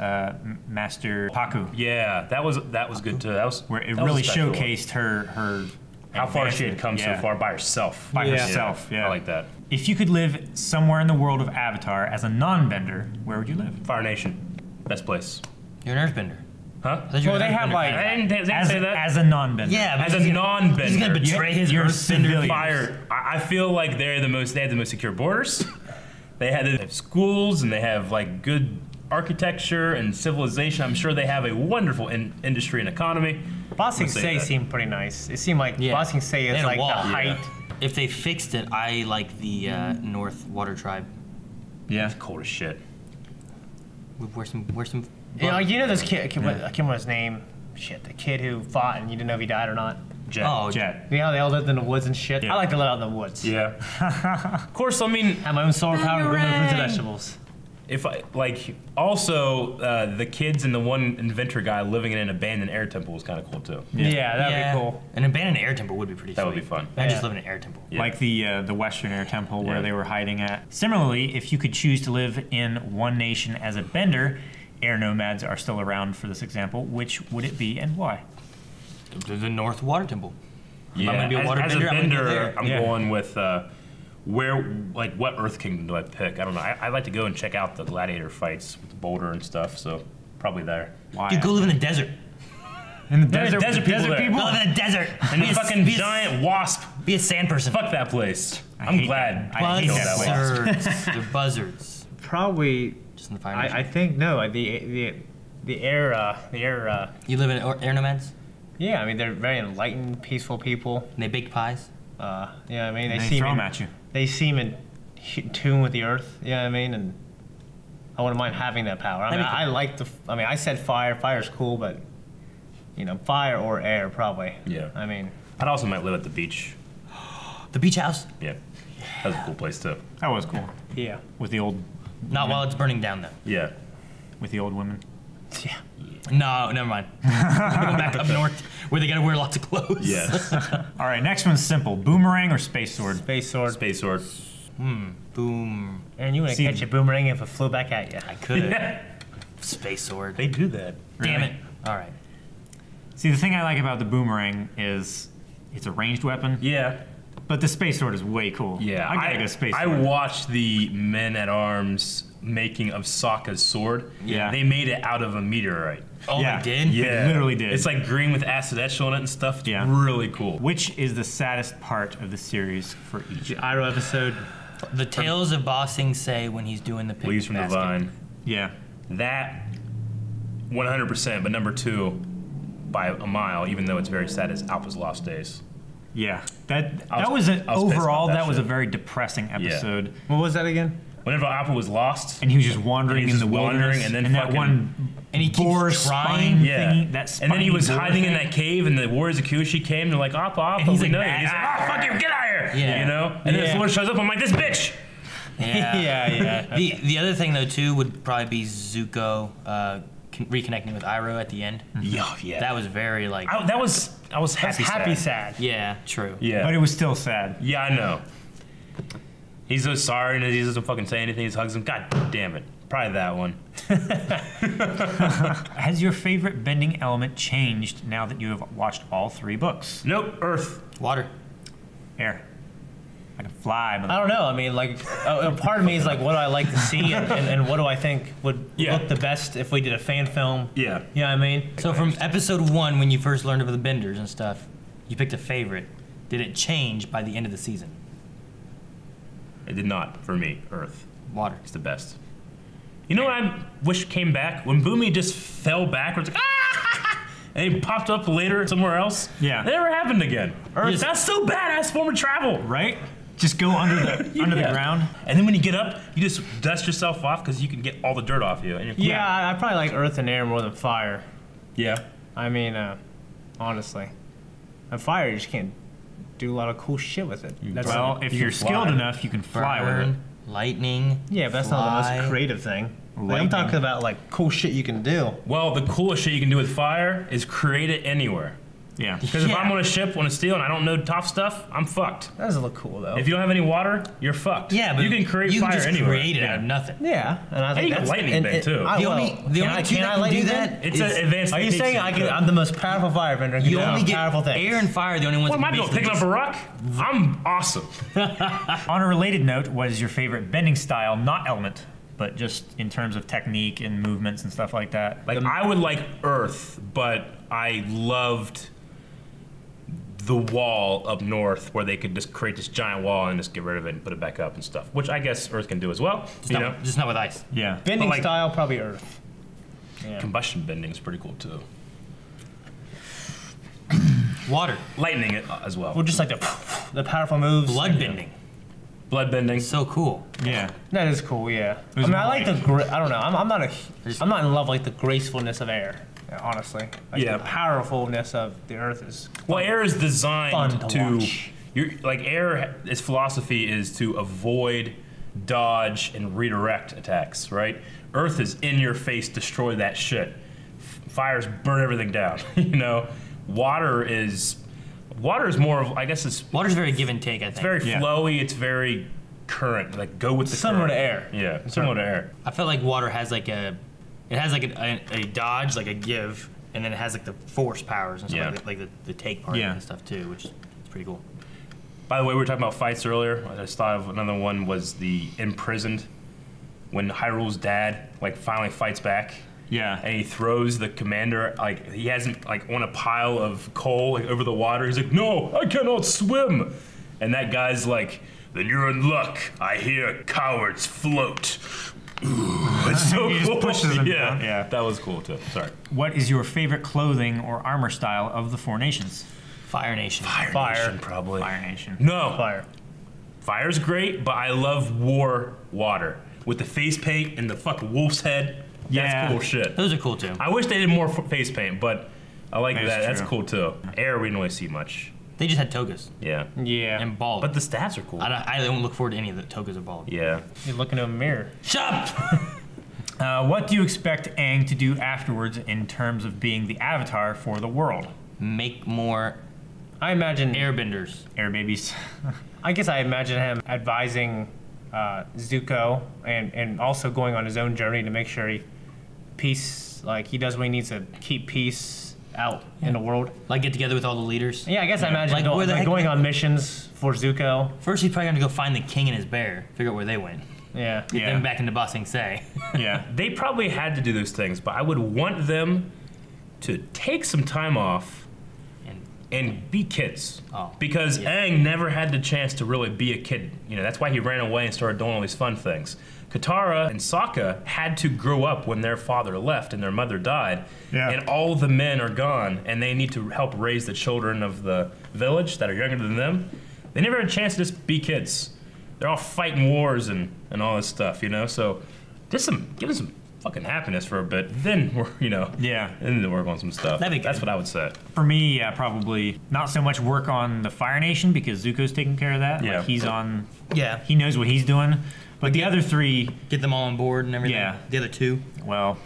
Master Paku? Yeah, that was good too. That was Where it that was really a special one. showcased her How far she had come advancement. so far by herself. By Yeah. herself, yeah. I like that. If you could live somewhere in the world of Avatar as a non-bender, where would you live? Fire Nation, best place. You're an Earthbender. Huh? I thought you were Well, an they have Earthbender like fan. I didn't as, say that. as a non-bender. Yeah, but As a he's gonna- non-bender. He's gonna betray his You're Earthbender. civilian. Fire. I feel like they had the most secure borders. They have schools and they have like good architecture and civilization. I'm sure they have a wonderful industry and economy. Ba Sing Let's say Se that. seemed pretty nice. It seemed like Yeah. Ba Sing Se They is had a like wall. the Yeah. height. If they fixed it, I like the North Water Tribe. Yeah. Cold as shit. Where's some. You know this kid, I can't remember his name. Shit, the kid who fought and you didn't know if he died or not. Jet. Oh, Jet. You know how they all lived in the woods and shit? Yeah. I like to live out in the woods. Yeah. Of course, I mean, Have my own solar power, grow my fruits and Boomerang. vegetables. if I like, also the kids and the one inventor guy living in an abandoned air temple was kind of cool too. Yeah, that'd be cool. An abandoned air temple would be pretty That would sweet. be fun. I just Yeah. live in an air temple. Yeah. Like the Western Air Temple where Yeah. they were hiding at. Similarly, if you could choose to live in one nation as a bender, air nomads are still around for this example. Which would it be and why? The North Water Temple. Yeah. I'm gonna be a water as bender, a I'm gonna go bender, there. I'm Yeah. going with what Earth Kingdom do I pick? I don't know. I'd like to go and check out the gladiator fights with the boulder and stuff. So probably there. Why? Dude, go live in the desert. in the There's desert. desert people there. Go live in the desert. And Be the a- fucking be a- giant wasp. Be a sand person. Fuck that place. I I'm hate glad. that. I hate that place. Buzzards. They're buzzards. Probably, Just in the fire. I nation. think no. The air. You live in air nomads? Yeah, I mean they're very enlightened, peaceful people. And they bake pies? Yeah, I mean And they they seem throw them at you. they seem in tune with the earth. Yeah, I mean, and I wouldn't mind having that power. I mean, That'd be I like the. I mean, I said fire. Fire's cool, but fire or air probably. Yeah. I mean, I'd also might live at the beach. The beach house? Yeah. That's a cool place too. That was cool. yeah, With the old Not while it's burning down, though. Yeah. with the old women. yeah. No, never mind. I'm going back up north where they gotta wear lots of clothes. Yes. All right, next one's simple. Boomerang or space sword? Space sword. Space sword. Boom. And you want to See- catch a boomerang if it flew back at you. I could. Space sword. They do that. Damn Really? it. All right. See, the thing I like about the boomerang is it's a ranged weapon, Yeah. but the space sword is way cool. Yeah. I gotta go space I sword. watched the men at arms making of Sokka's sword. Yeah. They made it out of a meteorite. Oh, Yeah. they did? Yeah. literally did. It's like green with acid etch on it and stuff. It's Yeah. really cool. Which is the saddest part of the series for each? The Iroh episode. The tales of Ba Sing Se when he's doing the pig Leaves from the basket. vine. Yeah. That 100%, but number 2 by a mile, even though it's very sad, is Alpha's Lost Days. Yeah. That I was was an pissed about overall that that was a shit. very depressing episode. What was that again? Whenever Alpha was lost, And he was just wandering And he's in the just wandering, wilderness, and then that fucking- one And he keeps boar trying. spine yeah, thingy, that and then he spiny was boar hiding in thing. that cave, and the warriors of Kyushu came. They're like, Appa, he's we like, know you." "Nah." He's like, "Ah, fuck you, get out of here!" Yeah. You know. And then Yeah. the Lord shows up. I'm like, "This bitch." Yeah. yeah. The other thing though too would probably be Zuko reconnecting with Iroh at the end. Yeah. That was very like I was That's happy. happy sad. yeah, true. Yeah. But it was still sad. Yeah, I know. He's so sorry, and he doesn't fucking say anything. He just hugs him. God damn it. Probably that one. Has your favorite bending element changed now that you have watched all 3 books? Nope. Earth. Water. Air. I can fly. I don't know. I mean, like, a part of me is like, what do I like to see, and what do I think would Yeah. look the best if we did a fan film? Yeah. You know what I mean? So from episode 1, when you first learned of the benders and stuff, you picked a favorite. Did it change by the end of the season? It did not for me. Earth. Water. It's the best. You know what I wish came back? When Boomy just fell backwards, like, ah! And he popped up later somewhere else. Yeah. It never happened again. Earth- That's so badass form of travel. Right? Just go under the under the Yeah. ground. And then when you get up, you just dust yourself off because you can get all the dirt off you. And you're Yeah, I probably like earth and air more than fire. Yeah. I mean, honestly, and fire you just can't do a lot of cool shit with it. That's Well, if You you're can fly. skilled enough, you can fly with it. Burn. lightning. Yeah, but that's not the fly. most creative thing. Like, I'm Lightning. talking about like cool shit you can do. Well, the coolest shit you can do with fire is create it anywhere. Yeah. Because if Yeah. I'm on a ship on a steel and I don't know tough stuff, I'm fucked. That doesn't look cool though. If you don't have any water, you're fucked. Yeah, but you can create you fire can just anywhere. create it out of nothing. yeah, and I think you can that's lightning bend, too. The only two that can do that It's an advanced. Are you technique saying so you I'm the most powerful firebender? and You can do only get powerful things? air and fire. The only ones. What am I that doing? can Picking up a rock? I'm awesome. On a related note, what is your favorite bending style, not element, but just in terms of technique and movements and stuff like that? Like I would like Earth, but I loved the wall up north where they could just create this giant wall and just get rid of it and put it back up and stuff, which I guess Earth can do as well. just not with ice. Yeah. Bending But, like- style, probably Earth. Yeah. Combustion bending is pretty cool too. Water, Lightning it as well. Well, just like the powerful moves. blood bending. Blood bending. So cool. Yeah. That is cool. Yeah. I was mean, I like more the. I don't know. I'm not in love with like the gracefulness of air. Honestly. Like, Yeah. The powerfulness of the Earth is. Well, air is designed Fun to watch. You're, like air. Its philosophy is to avoid, dodge, and redirect attacks. Right? Earth is in your face, destroy that shit. Fires burn everything down. You know, water is more of. I guess it's Water's very give and take. I think. very Yeah. flowy. It's very current. Like go with the Similar current. to air. Yeah, similar to air. I felt like water has like a dodge, like a give, and then it has like the force powers and stuff, Yeah. like the take part Yeah. and stuff too, which is pretty cool. By the way, we were talking about fights earlier. I just thought of another one was the imprisoned. When Hyrule's dad like finally fights back. Yeah. And he throws the commander, like he hasn't like on a pile of coal like over the water. He's like, "No, I cannot swim." And that guy's like, "Then you're in luck. I hear cowards float." Ooh, it's so He just cool. pushes him yeah, down. Yeah. that was cool too. Sorry. What is your favorite clothing or armor style of the Four Nations? Fire Nation. Fire. Nation, probably. Fire Nation. No, Fire. Fire's great, but I love war water with the face paint and the fucking wolf's head. That's Yeah. cool shit. Those are cool too. I wish they did more face paint, but I like That is that. That's true. cool too. Air, we didn't really see much. They just had togas Yeah. Yeah. and bald. But the stats are cool. I don't look forward to any of the togas or bald. Yeah. You look into a mirror. Shut up! What do you expect Aang to do afterwards in terms of being the avatar for the world? Make more I imagine. airbenders. Air babies. I guess I imagine him advising Zuko and also going on his own journey to make sure he does what he needs to keep peace out in the world. Like get together with all the leaders. Yeah, I guess I imagine Like, where the heck- going on missions for Zuko. First, he's probably gonna go find the king and his bear, figure out where they went. Yeah. Get Yeah. them back into Ba Sing Se. Yeah. They probably had to do those things, but I would want them to take some time off and be kids. Oh, Because yeah. Aang never had the chance to really be a kid. You know, that's why he ran away and started doing all these fun things. Katara and Sokka had to grow up when their father left and their mother died. Yeah. And all the men are gone, and they need to help raise the children of the village that are younger than them. They never had a chance to just be kids. They're all fighting wars and all this stuff, you know? So give them some fucking happiness for a bit. Then we're, Yeah. then to work on some stuff. That'd be That's good. what I would say. For me, yeah, probably not so much work on the Fire Nation because Zuko's taking care of that. Yeah. Like he's on. Yeah. He knows what he's doing. But the other three, Get them all on board and everything. Yeah. The other two. well,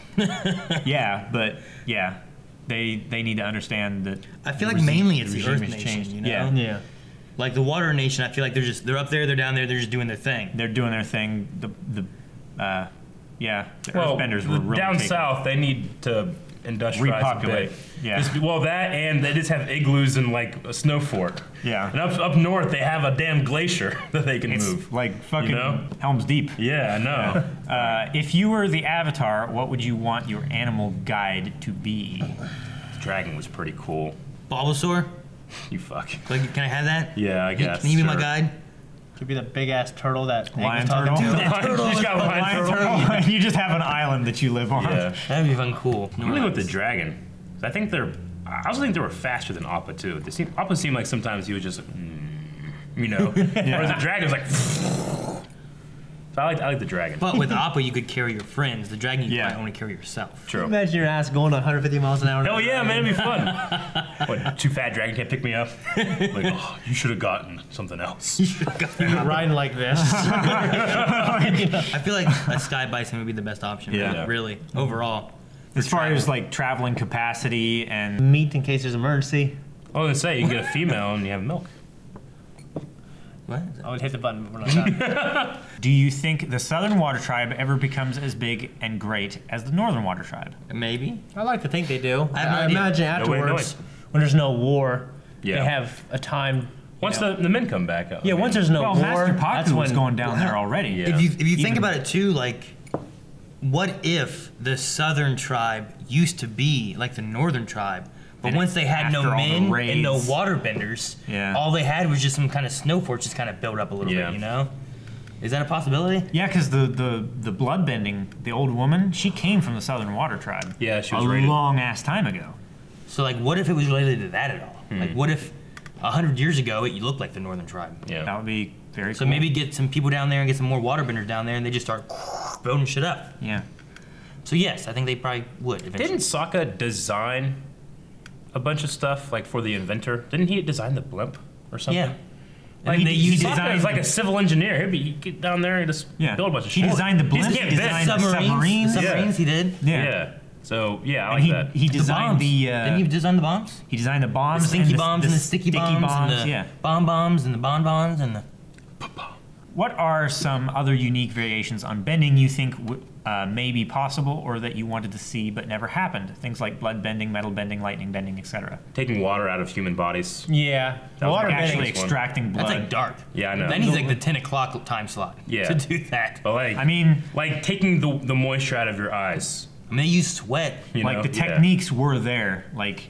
yeah, but yeah, they need to understand that. I feel like regime- mainly it's the regime Earth has Nation, changed. you know? Yeah, Yeah. Like the Water Nation, I feel like they're up there, they're down there, they're just doing their thing. they're doing their thing. The Well, Earthbenders were really down taking- south, they need to industrialize Repopulate, a bit. yeah. Well, that and they just have igloos and like a snow fort. Yeah. And up north, they have a damn glacier that they can It's move. like fucking You know? Helm's Deep. Yeah, I know. If you were the Avatar, what would you want your animal guide to be? The dragon was pretty cool. Bulbasaur? You fuck. Like, can I have that? Yeah, I guess. Can you be my sure. guide? Could be the big ass turtle that Aang Lion was talking turtle? to. You just got a lion turtle. You just have an island that you live on. Yeah. That'd be fun cool. I'm gonna go with the dragon. I think I also think they were faster than Appa too. Appa seemed like sometimes he was just, like, you know. Whereas the dragon was like, So I like the dragon. But with Appa, you could carry your friends. The dragon, you Yeah. might only carry yourself. True. Imagine your ass going 150 miles an hour. Hell yeah, man, it'd be fun. What, too fat dragon can't pick me up? Like, oh, you should have gotten something else. You're riding like this. I feel like a sky bison would be the best option. Yeah. Yeah. Really, overall. As far as like traveling capacity and Meat in case there's an emergency. I was gonna say, you can get a female and you have milk. What? I would hit the button before I got. do you think the Southern Water Tribe ever becomes as big and great as the Northern Water Tribe? Maybe. I like to think they do. I have no I idea. imagine No way, no afterwards, when there's no war, Yeah. they have a time. Once the men come back up. Yeah, once there's no Well, war, Master that's Paku when was going down there already. Yeah. If you think Even- about it too, like, what if the Southern tribe used to be like the Northern tribe, but And once they had no after all the men and no raids. waterbenders, Yeah. all they had was just some kind of snow fort just kind of built up a little Yeah. bit, you know? Is that a possibility? Yeah, because the bloodbending, the old woman, she came from the Southern Water Tribe. Yeah, she was a raided. long ass time ago. So like, what if it was related to that at all? Hmm. Like, what if 100 years ago it looked like the Northern tribe? Yeah. That would be very So cool. maybe get some people down there and get some more waterbenders down there, and they just start building shit up. Yeah. So yes, I think they probably would eventually. Didn't Sokka design a bunch of stuff like for the inventor? Didn't he design the blimp or something? Yeah. Like And they used Sokka is like a civil engineer. He'd get down there and just Yeah. build a bunch of He shit. designed the blimp, He he just designed can't the miss. submarines. The submarines he did. Yeah. Yeah. So yeah, I And like that. he The designed bombs. the Didn't he design the bombs? he designed the The bombs, stinky and bombs and the sticky bombs, and the yeah. bomb bombs and the bonbons and the. What are some other unique variations on bending you think may be possible or that you wanted to see but never happened? Things like blood bending, metal bending, lightning bending, etc. Taking water out of human bodies. Yeah, That was water my Actually Next one. extracting blood. That's like dark. Yeah, I know. That needs like the 10 o'clock time slot. Yeah. To do that. But like, I mean, like taking the moisture out of your eyes. I mean, they use sweat. You like know? the Yeah. techniques were there. Like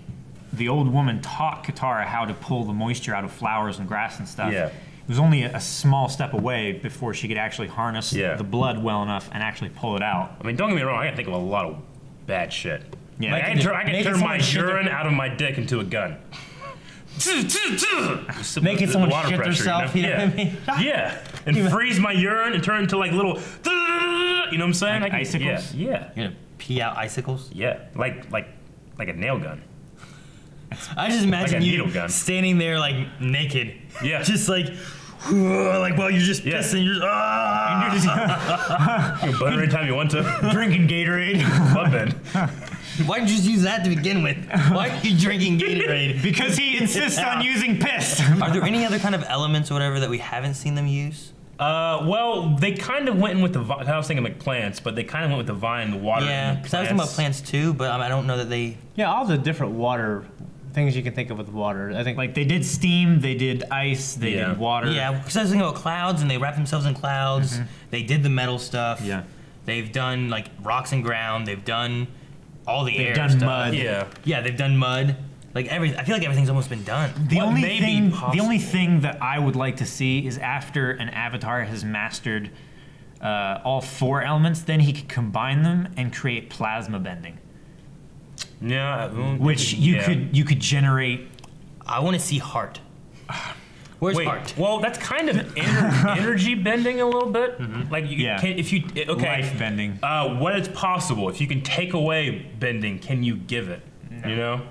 the old woman taught Katara how to pull the moisture out of flowers and grass and stuff. Yeah. It was only a small step away before she could actually harness Yeah. the blood well enough and actually pull it out. I mean, don't get me wrong. I can think of a lot of bad shit. Yeah. Like, I can Making turn my someone shit urine out of my dick into a gun. Making The someone water shit pressure, themselves, you know yeah. what I mean? Yeah, and freeze my urine and turn into like little, you know what I'm saying? Like I can, icicles? Yeah, You're gonna pee out icicles. yeah, like a nail gun. I just imagine Like a you needle gun. standing there like naked. Yeah. Just like while you're just Yeah. pissing. You're just You can butter anytime you want to. Drinking Gatorade. Blood bend. Why didn't you just use that to begin with? Why are you drinking Gatorade? Because he insists on using piss. Are there any other kind of elements or whatever that we haven't seen them use? Well, they kind of went in with the. I was thinking like plants, but they kind of went with the vine, the water. Yeah, and the because I was thinking about plants too, but I don't know that they. Yeah, all the different water things you can think of with water. I think Like they did steam, they did ice, they Yeah. did water. Yeah, because I was thinking about clouds, and they wrap themselves in clouds. They did the metal stuff. Yeah. They've done like rocks and ground. They've done all the They've air done stuff. mud. Yeah. Yeah, they've done mud. Like I feel like everything's almost been done. The What only may be thing, the possible? only thing that I would like to see is after an avatar has mastered all four elements, then he could combine them and create plasma bending, Yeah. which yeah. you could generate. I want to see heart. Where's Wait, heart? well, that's kind of energy bending a little bit. Like, you Yeah. can, if you okay, Life bending. What is possible if you can take away bending? Can you give it? You know,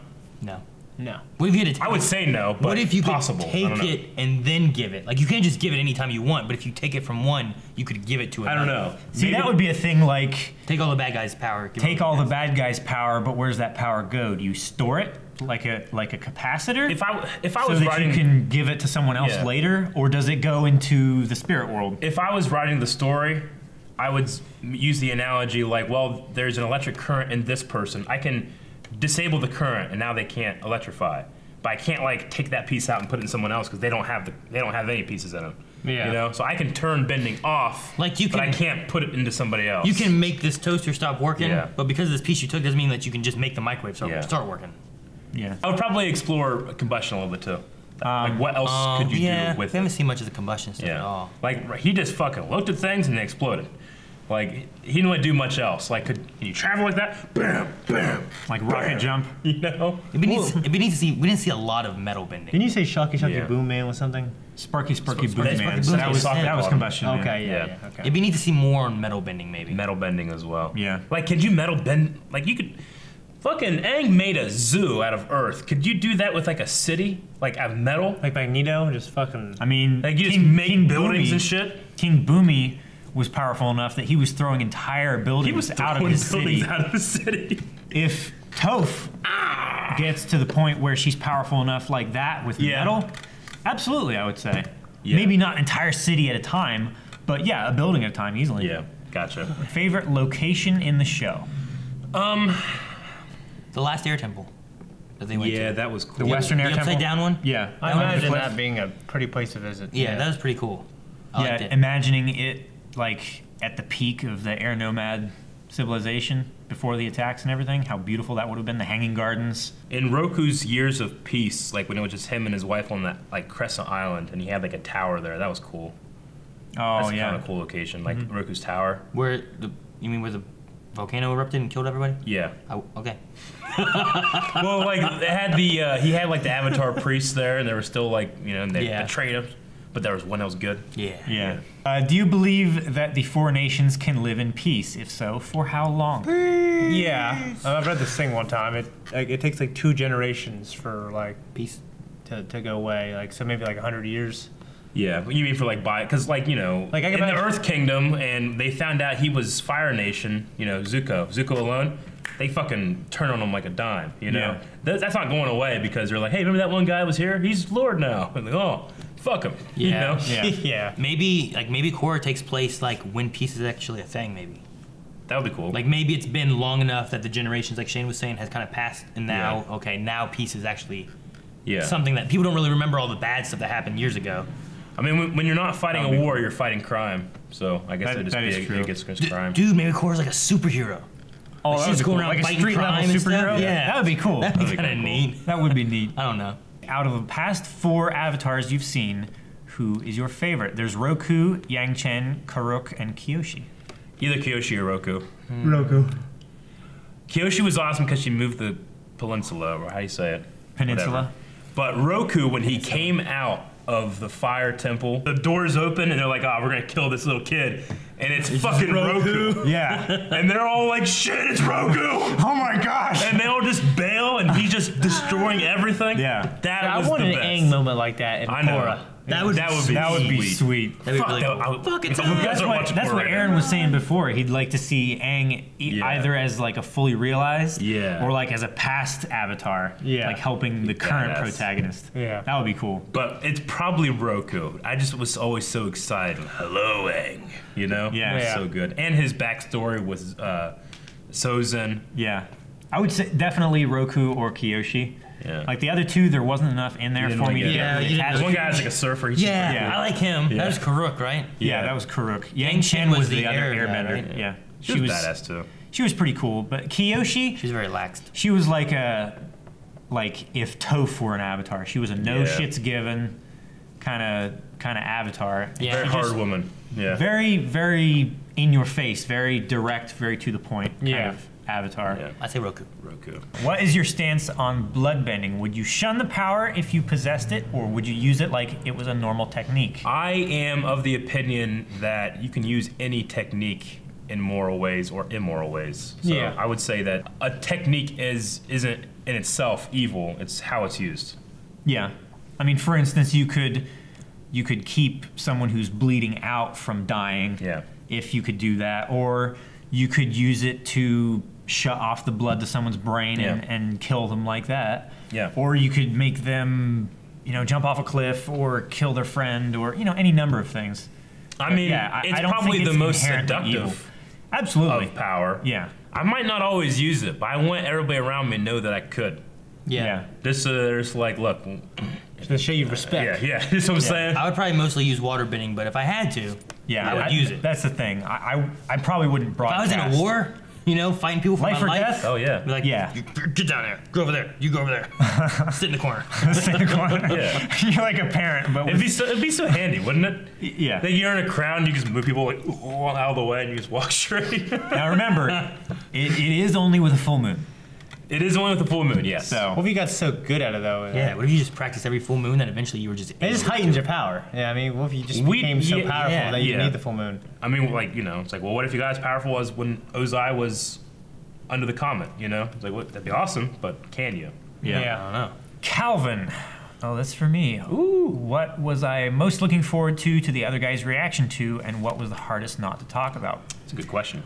No. no. What if you had to? I would say no, but What if you could possible. I take don't know. it and then give it? Like you can't just give it anytime you want, but if you take it from one, you could give it to I another. don't know. See, Maybe- that would be a thing like Take all the bad guys' power. give take them all the the bad guys' power, but where's that power go? Do you store it like a capacitor? If I so was that writing you can give it to someone else Yeah. later, or does it go into the spirit world? if I was writing the story, I would use the analogy like, well, there's an electric current in this person. I can disable the current, and now they can't electrify. But I can't like take that piece out and put it in someone else because they don't have any pieces in them. Yeah. You know, so I can turn bending off, Like, you but I can- can't put it into somebody else. You can make this toaster stop working, Yeah. but because of this piece you took doesn't mean that you can just make the microwave Yeah. start working. Yeah. I would probably explore combustion a little bit too. Like, what else could you yeah, do with we haven't it? seen much of the combustion stuff at Yeah. all. Like he just fucking looked at things and they exploded. Like he didn't really do much else. Like, can you travel like that? Bam, bam, Like rocket jump. you know? We need to see. We didn't see a lot of metal bending. Didn't you say Shocky Shocky Yeah. Boom Man was something? Sparky Boom Sparky Man. Boom So Man. that was Soccer ball. combustion. Man. Okay, Yeah. yeah, okay. Yeah, we need to see more on metal bending, maybe. Metal bending as well. Yeah. Like, could you metal bend? Like, you could. Fucking Aang made a zoo out of Earth. Could you do that with like a city, like out of metal? Like Magneto, just fucking. I mean, Like you just make buildings and shit. King Boomy was powerful enough that he was throwing entire buildings He was out of throwing his buildings city. out of the city. If Toph gets to the point where she's powerful enough like that with Yeah. metal, absolutely, I would say. Yeah. Maybe not entire city at a time, but yeah, a building at a time easily. Yeah, gotcha. Favorite location in the show? The Last Air Temple that they went Yeah, to. that was cool. The Western Air the Temple? upside down one. Yeah. I That one imagine cliff. that being a pretty place to visit. Yeah, that was pretty cool. I liked Yeah, it. imagining it like at the peak of the air nomad civilization before the attacks and everything, how beautiful that would have been, the hanging gardens. In Roku's Years of Peace, like when it was just him and his wife on that like Crescent Island, and he had like a tower there. That was cool. Oh, That's yeah. kind of cool location, like Roku's tower. Where the you mean where the volcano erupted and killed everybody? Yeah. Okay. Well, like it had the he had like the Avatar priests there, and they were still like and they Yeah. betrayed him, but there was one that was good. Yeah. Yeah. Do you believe that the four nations can live in peace? If so, for how long? Yeah, I've read this thing one time. It takes like 2 generations for like Peace. to go away. Like so maybe like 100 years. Yeah, but you mean for like because like Like, I can in the imagine- Earth Kingdom, and they found out he was Fire Nation. Zuko alone. They fucking turn on him like a dime. Yeah. That's not going away because they're like, hey, remember that one guy was here? He's Lord now. And like, oh, fuck him. Yeah. Yeah. Yeah. Maybe Korra takes place like when peace is actually a thing. Maybe That would be cool. like maybe it's been long enough that the generations, like Shane was saying, has kind of passed, and now now peace is actually yeah. something that people don't really remember all the bad stuff that happened years ago. I mean, when you're not fighting That'd a be war, you're fighting crime. So I guess That- it'd just that be is true. against crime. Dude, maybe Korra's like a superhero. Oh, Like, that she's would be going cool. around like a fighting street level crime and stuff? superhero. Yeah. That would be cool. That'd be That'd be kind of kinda neat. That would be neat. I don't know. Out of the past 4 avatars you've seen, who is your favorite? There's Roku, Yang Chen, Karuk, and Kyoshi. Either Kyoshi or Roku. Roku. Kyoshi was awesome because she moved the peninsula, or how do you say it? Peninsula. But Roku, when he came out of the fire temple, the doors open and they're like, oh, we're gonna kill this little kid. And it's fucking Roku. Yeah. And they're all like, shit, it's Roku! Oh my gosh. And they all just bail and he's just destroying everything. Yeah. That I was wanted the an best. Aang moment like that in I know. Korra. That would be sweet. That'd be Fuck, really that- cool. I- Fuck, it's if you guys That's are what, watching that's Korra what right Aaron now. was saying before. He'd like to see Aang Yeah. either as like a fully realized, Yeah. or like as a past avatar, Yeah. like helping the current badass. protagonist. Yeah. That would be cool. But it's probably Roku. I just was always so excited. Hello, Aang. Yeah. Yeah. So good. And his backstory was Sozin. Yeah, I would say definitely Roku or Kyoshi. Yeah. Like the other 2, there wasn't enough in there didn't for really me to get get it. really Yeah, you didn't attached There's one to. guy that's like a surfer. He's Yeah, Yeah. I like him. Yeah. That was Karuk, right? Yeah, that was Karuk. Yang Chen was the other airbender. right? Yeah, She was badass too. She was pretty cool, but Kyoshi, She's very laxed. she was like if Toph were an avatar. She was a no Yeah. shits given kind of avatar. Yeah. Very She hard just- woman. Yeah. Very, very in your face, very direct, very to the point kind Yeah. of avatar. Yeah. I say Roku. Roku. What is your stance on bloodbending? Would you shun the power if you possessed it, or would you use it like it was a normal technique? I am of the opinion that you can use any technique in moral ways or immoral ways. So Yeah. I would say that a technique isn't in itself evil. It's how it's used. Yeah. I mean, for instance, you could keep someone who's bleeding out from dying. Yeah. If you could do that, or you could use it to shut off the blood to someone's brain Yeah. and kill them like that. Yeah. Or you could make them, jump off a cliff or kill their friend, or any number of things. I mean, Yeah, it's I don't probably think the it's most inherently evil. seductive Absolutely. of power. Yeah. I might not always use it, but I want everybody around me to know that I could. Yeah. There's like, look, To show you respect. yeah, that's what I'm saying. I would probably mostly use water bending, but if I had to, Yeah, I would use it. That's the thing. I probably wouldn't If I was in a broadcast. war, You know, fighting people for Life my or life. death? Oh yeah. Be like, Yeah. Get down there. Go over there. You go over there. Sit in the corner. Sit in the corner. Yeah. You're like a parent, but It'd be so handy, wouldn't it? yeah. Like you're in a crowd, you just move people like out of the way, and you just walk straight. Now remember, it is only with a full moon. It is the one with the full moon, yes. So What if you got so good at it though? Yeah, what if you just practice every full moon that eventually you were just. It just heightens your power. Yeah, I mean, what if you just became so powerful that you need the full moon? I mean, like, you know, it's like, well, what if you got as powerful as when Ozai was under the comet, you know? It's like, well, that'd be awesome, but can you? yeah. Yeah. I don't know. Calvin. Oh, that's for me. Ooh, what was I most looking forward to the other guy's reaction to, and what was the hardest not to talk about? It's a good question.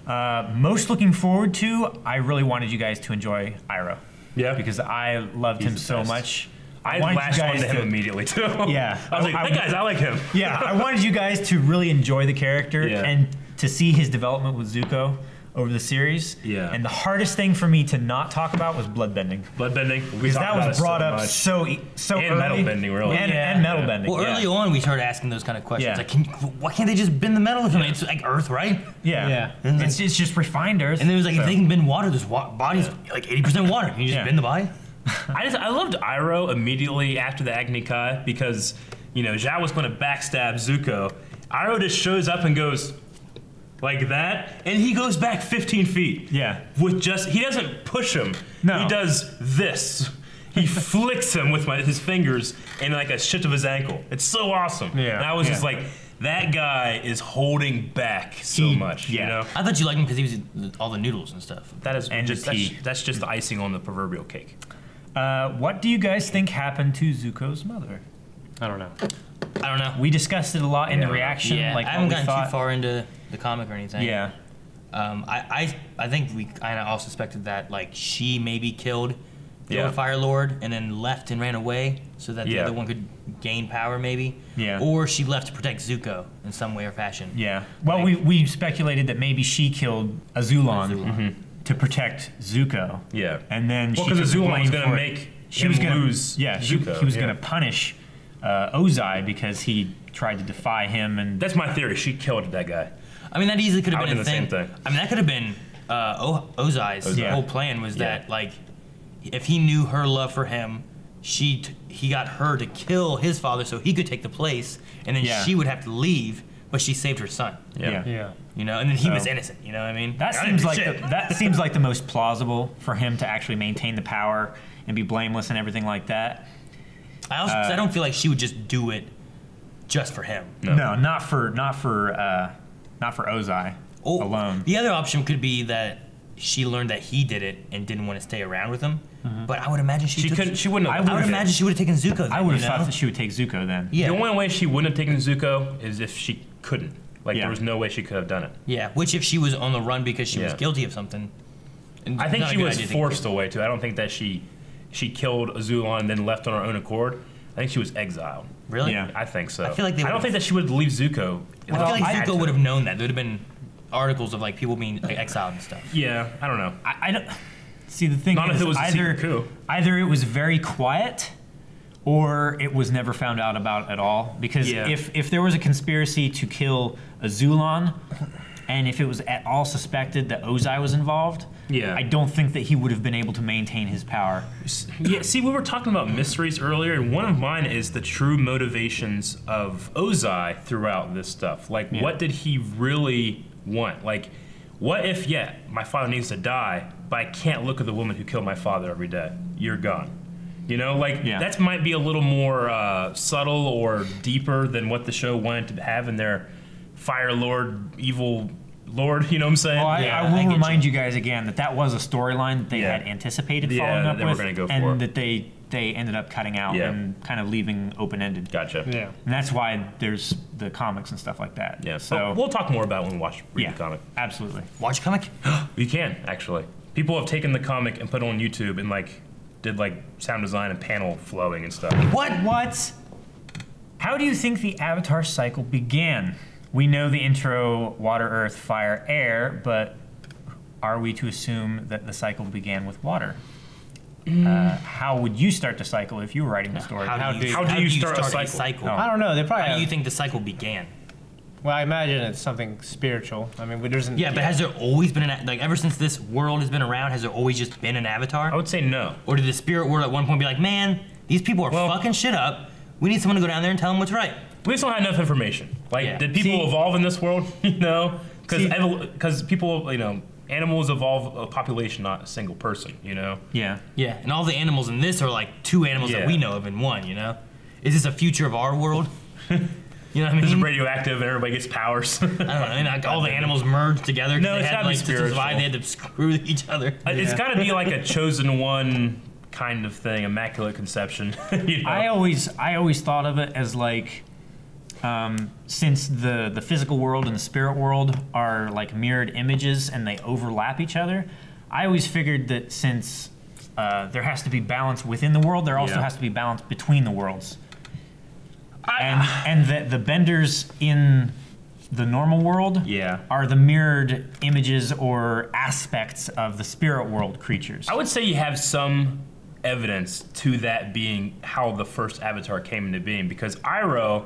Most looking forward to, I really wanted you guys to enjoy Iroh. Yeah. Because I loved He's him the so best. much. I wanted you latched guys onto him to- immediately, too. Yeah. I was like, hey, guys, I like him. Yeah, I wanted you guys to really enjoy the character Yeah. and to see his development with Zuko over the series. Yeah. And the hardest thing for me to not talk about was bloodbending. Bloodbending. We Because talked that about was it brought so up much. so And early. metal bending, really. And metal bending. Well, yeah. early on, we started asking those kind of questions. Yeah. Like, why can't they just bend the metal or something? It's like Earth, right? Yeah. Yeah. It's just refined earth. And then it was like, So- if they can bend water, this body's like 80% water. Can you just Yeah. bend the body? I loved Iroh immediately after the Agni Kai because, you know, Zhao was going to backstab Zuko. Iroh just shows up and goes like that, and he goes back 15 feet. Yeah. With just, he doesn't push him. No. He does this. He flicks him with his fingers and like a shift of his ankle. It's so awesome. Yeah. And I was Yeah. just like, that guy is holding back so much, you yeah. know? I thought you liked him because he was in all the noodles and stuff. That is And just, the tea. that's just the icing on the proverbial cake. What do you guys think happened to Zuko's mother? I don't know. I don't know. We discussed it a lot in the Yeah. reaction. Yeah, like I haven't what we gotten thought. too far into the comic or anything. Yeah. I think we kind of all suspected that like she maybe killed the Yeah. old Fire Lord and then left and ran away so that the Yeah. other one could gain power maybe. Yeah. Or she left to protect Zuko in some way or fashion. Yeah. Well, Like- we speculated that maybe she killed Azulon, Azulon. to protect Zuko. Yeah. And then Well, she because took the Azulon was blame going to for it. make She him was gonna lose Yeah, Zuko. he was yeah. going to punish Ozai because he tried to defy him and That's my theory. She killed that guy. I mean, that easily could I have would been a do the thing. same thing. I mean, that could have been Ozai's Yeah. whole plan was Yeah. that like if he knew her love for him, he got her to kill his father so he could take the place, and then Yeah. she would have to leave, but she saved her son. yeah. Yeah. You know, and then he was So- innocent. You know what I mean? That I didn't seems do like shit. that seems like the most plausible for him to actually maintain the power and be blameless and everything like that. I also 'cause I don't feel like she would just do it just for him. No, not for Ozai Oh, alone. The other option could be that she learned that he did it and didn't want to stay around with him. But I would imagine She couldn't. She wouldn't. I have I would done it. imagine she would have taken Zuko. Then, I would have you thought know? that she would take Zuko then. Yeah. The only way she wouldn't have taken Zuko is if she couldn't. Like Yeah. there was no way she could have done it. Yeah, which if she was on the run because she was Yeah. guilty of something. I think not a she good was idea to take forced Zuko. away too. I don't think that she killed Azulon and then left on her own accord. I think she was exiled. Really? Yeah. I think so. I feel like they I don't would've- think that she would leave Zuko. I feel like I Zuko would have known that. There would have been articles of like people being like exiled and stuff. Yeah, I don't know. I don't see the thing Not is if it was a either secret coup. either it was very quiet or it was never found out about at all. Because Yeah. if there was a conspiracy to kill Azulon, and if it was at all suspected that Ozai was involved, Yeah. I don't think that he would have been able to maintain his power. Yeah, see, we were talking about mysteries earlier, and one of mine is the true motivations of Ozai throughout this stuff. Like, Yeah. what did he really want? Like, what if, yeah, my father needs to die, but I can't look at the woman who killed my father every day? You're gone. You know, like, Yeah. that might be a little more subtle or deeper than what the show wanted to have in their Fire Lord, evil Lord, you know what I'm saying? Well, I Yeah, will I get remind you guys again that was a storyline that they Yeah. had anticipated Yeah, following that up they were with, gonna go and for. that they ended up cutting out Yeah. and kind of leaving open-ended. Gotcha. Yeah. And that's why there's the comics and stuff like that. Yeah, So so we'll talk more about it when we read yeah, the comic. absolutely. Watch a comic? You can actually. People have taken the comic and put it on YouTube and like did like sound design and panel flowing and stuff. What? How do you think the Avatar cycle began? We know the intro: water, earth, fire, air, but are we to assume that the cycle began with water? How would you start the cycle if you were writing the story? How do you start a cycle? Oh. I don't know. They probably How do have, you think the cycle began? Well, I imagine it's something spiritual. I mean, there's an, Yeah, but has there always been like ever since this world has been around? Has there always just been an avatar? I would say no. Or did the spirit world at one point be like, man, these people are Well- fucking shit up. We need someone to go down there and tell them what's right. We just don't have enough information. Like, Yeah. did people evolve in this world? You know, See- because people, you know, animals evolve a population, not a single person. You know. Yeah. Yeah, and all the animals in this are like two animals Yeah. that we know of in one. You know, is this a future of our world? You know what I This is mean? radioactive, and everybody gets powers. I don't know. And like all the animals merged together. 'cause No, they it's had, gotta be like, to spiritual. survive, they had to screw each other. It's got to be like a chosen one kind of thing, immaculate conception. You know? I always thought of it as like, since the physical world and the spirit world are like mirrored images and they overlap each other, I always figured that since there has to be balance within the world, there also Yeah. has to be balance between the worlds. And that the benders in the normal world Yeah. are the mirrored images or aspects of the spirit world creatures. I would say you have some evidence to that being how the first Avatar came into being, because Iroh,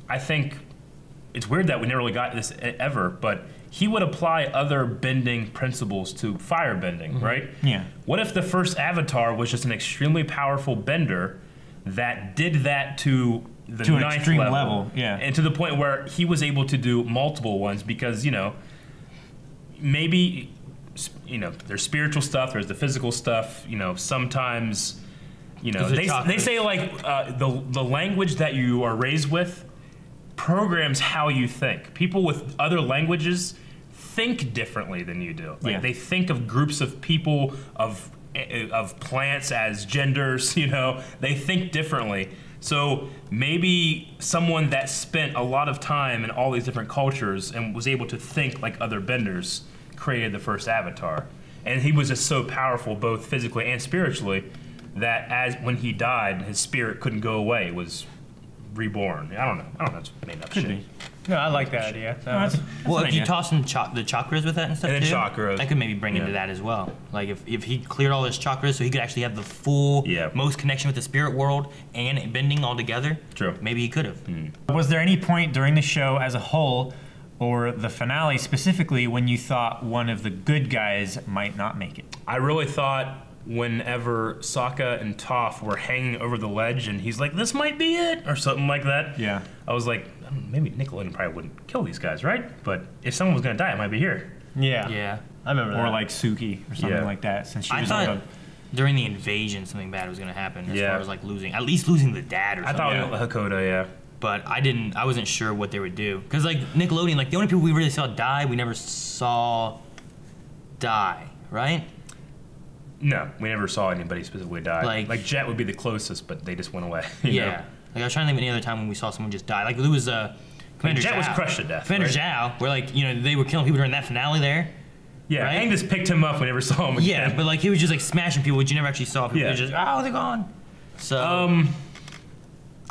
I think it's weird that we never really got this ever, but he would apply other bending principles to fire bending, right? Yeah. What if the first Avatar was just an extremely powerful bender that did that to the To an ninth extreme level, yeah. and to the point where he was able to do multiple ones because, you know, maybe, you know, there's spiritual stuff, there's the physical stuff, you know, sometimes, you know, There's the they say like the language that you are raised with programs how you think. People with other languages think differently than you do. Like Yeah. they think of groups of people, of plants as genders, you know, they think differently. So maybe someone that spent a lot of time in all these different cultures and was able to think like other benders created the first Avatar. And he was just so powerful both physically and spiritually that as when he died, his spirit couldn't go away. It was reborn. I don't know. It's made up shit. No, I like that idea. Well, if you idea. toss in the chakras with that and stuff And then too, chakras. that could maybe bring into Yeah. that as well. Like if he cleared all his chakras, so he could actually have the full Yeah. most connection with the spirit world and bending all together. True. Maybe he could have. Was there any point during the show as a whole, or the finale specifically, when you thought one of the good guys might not make it? I really thought whenever Sokka and Toph were hanging over the ledge and he's like, this might be it, or something like that. Yeah. I was like, maybe Nickelodeon probably wouldn't kill these guys, right? But if someone was going to die, it might be here. Yeah. Yeah. I remember that. Or like Suki, or something Yeah. like that, since she I was thought like during the invasion something bad was going to happen as Yeah. far as like at least losing the dad or I something. thought Hakoda, yeah. But I wasn't sure what they would do. Because like Nickelodeon, like the only people we really saw die, we never saw die, right? No, we never saw anybody specifically die. Like- Jet would be the closest, but they just went away. you Yeah. know? Like I was trying to think of any other time when we saw someone just die. Like there was Commander Jet was Zhao. crushed to death, Commander right? Zhao, where like, you know, they were killing people during that finale there. Yeah, Right? Aang just picked him up. We never saw him again. Yeah, but like he was just like smashing people, which you never actually saw. People Yeah. were just, oh, they're gone. So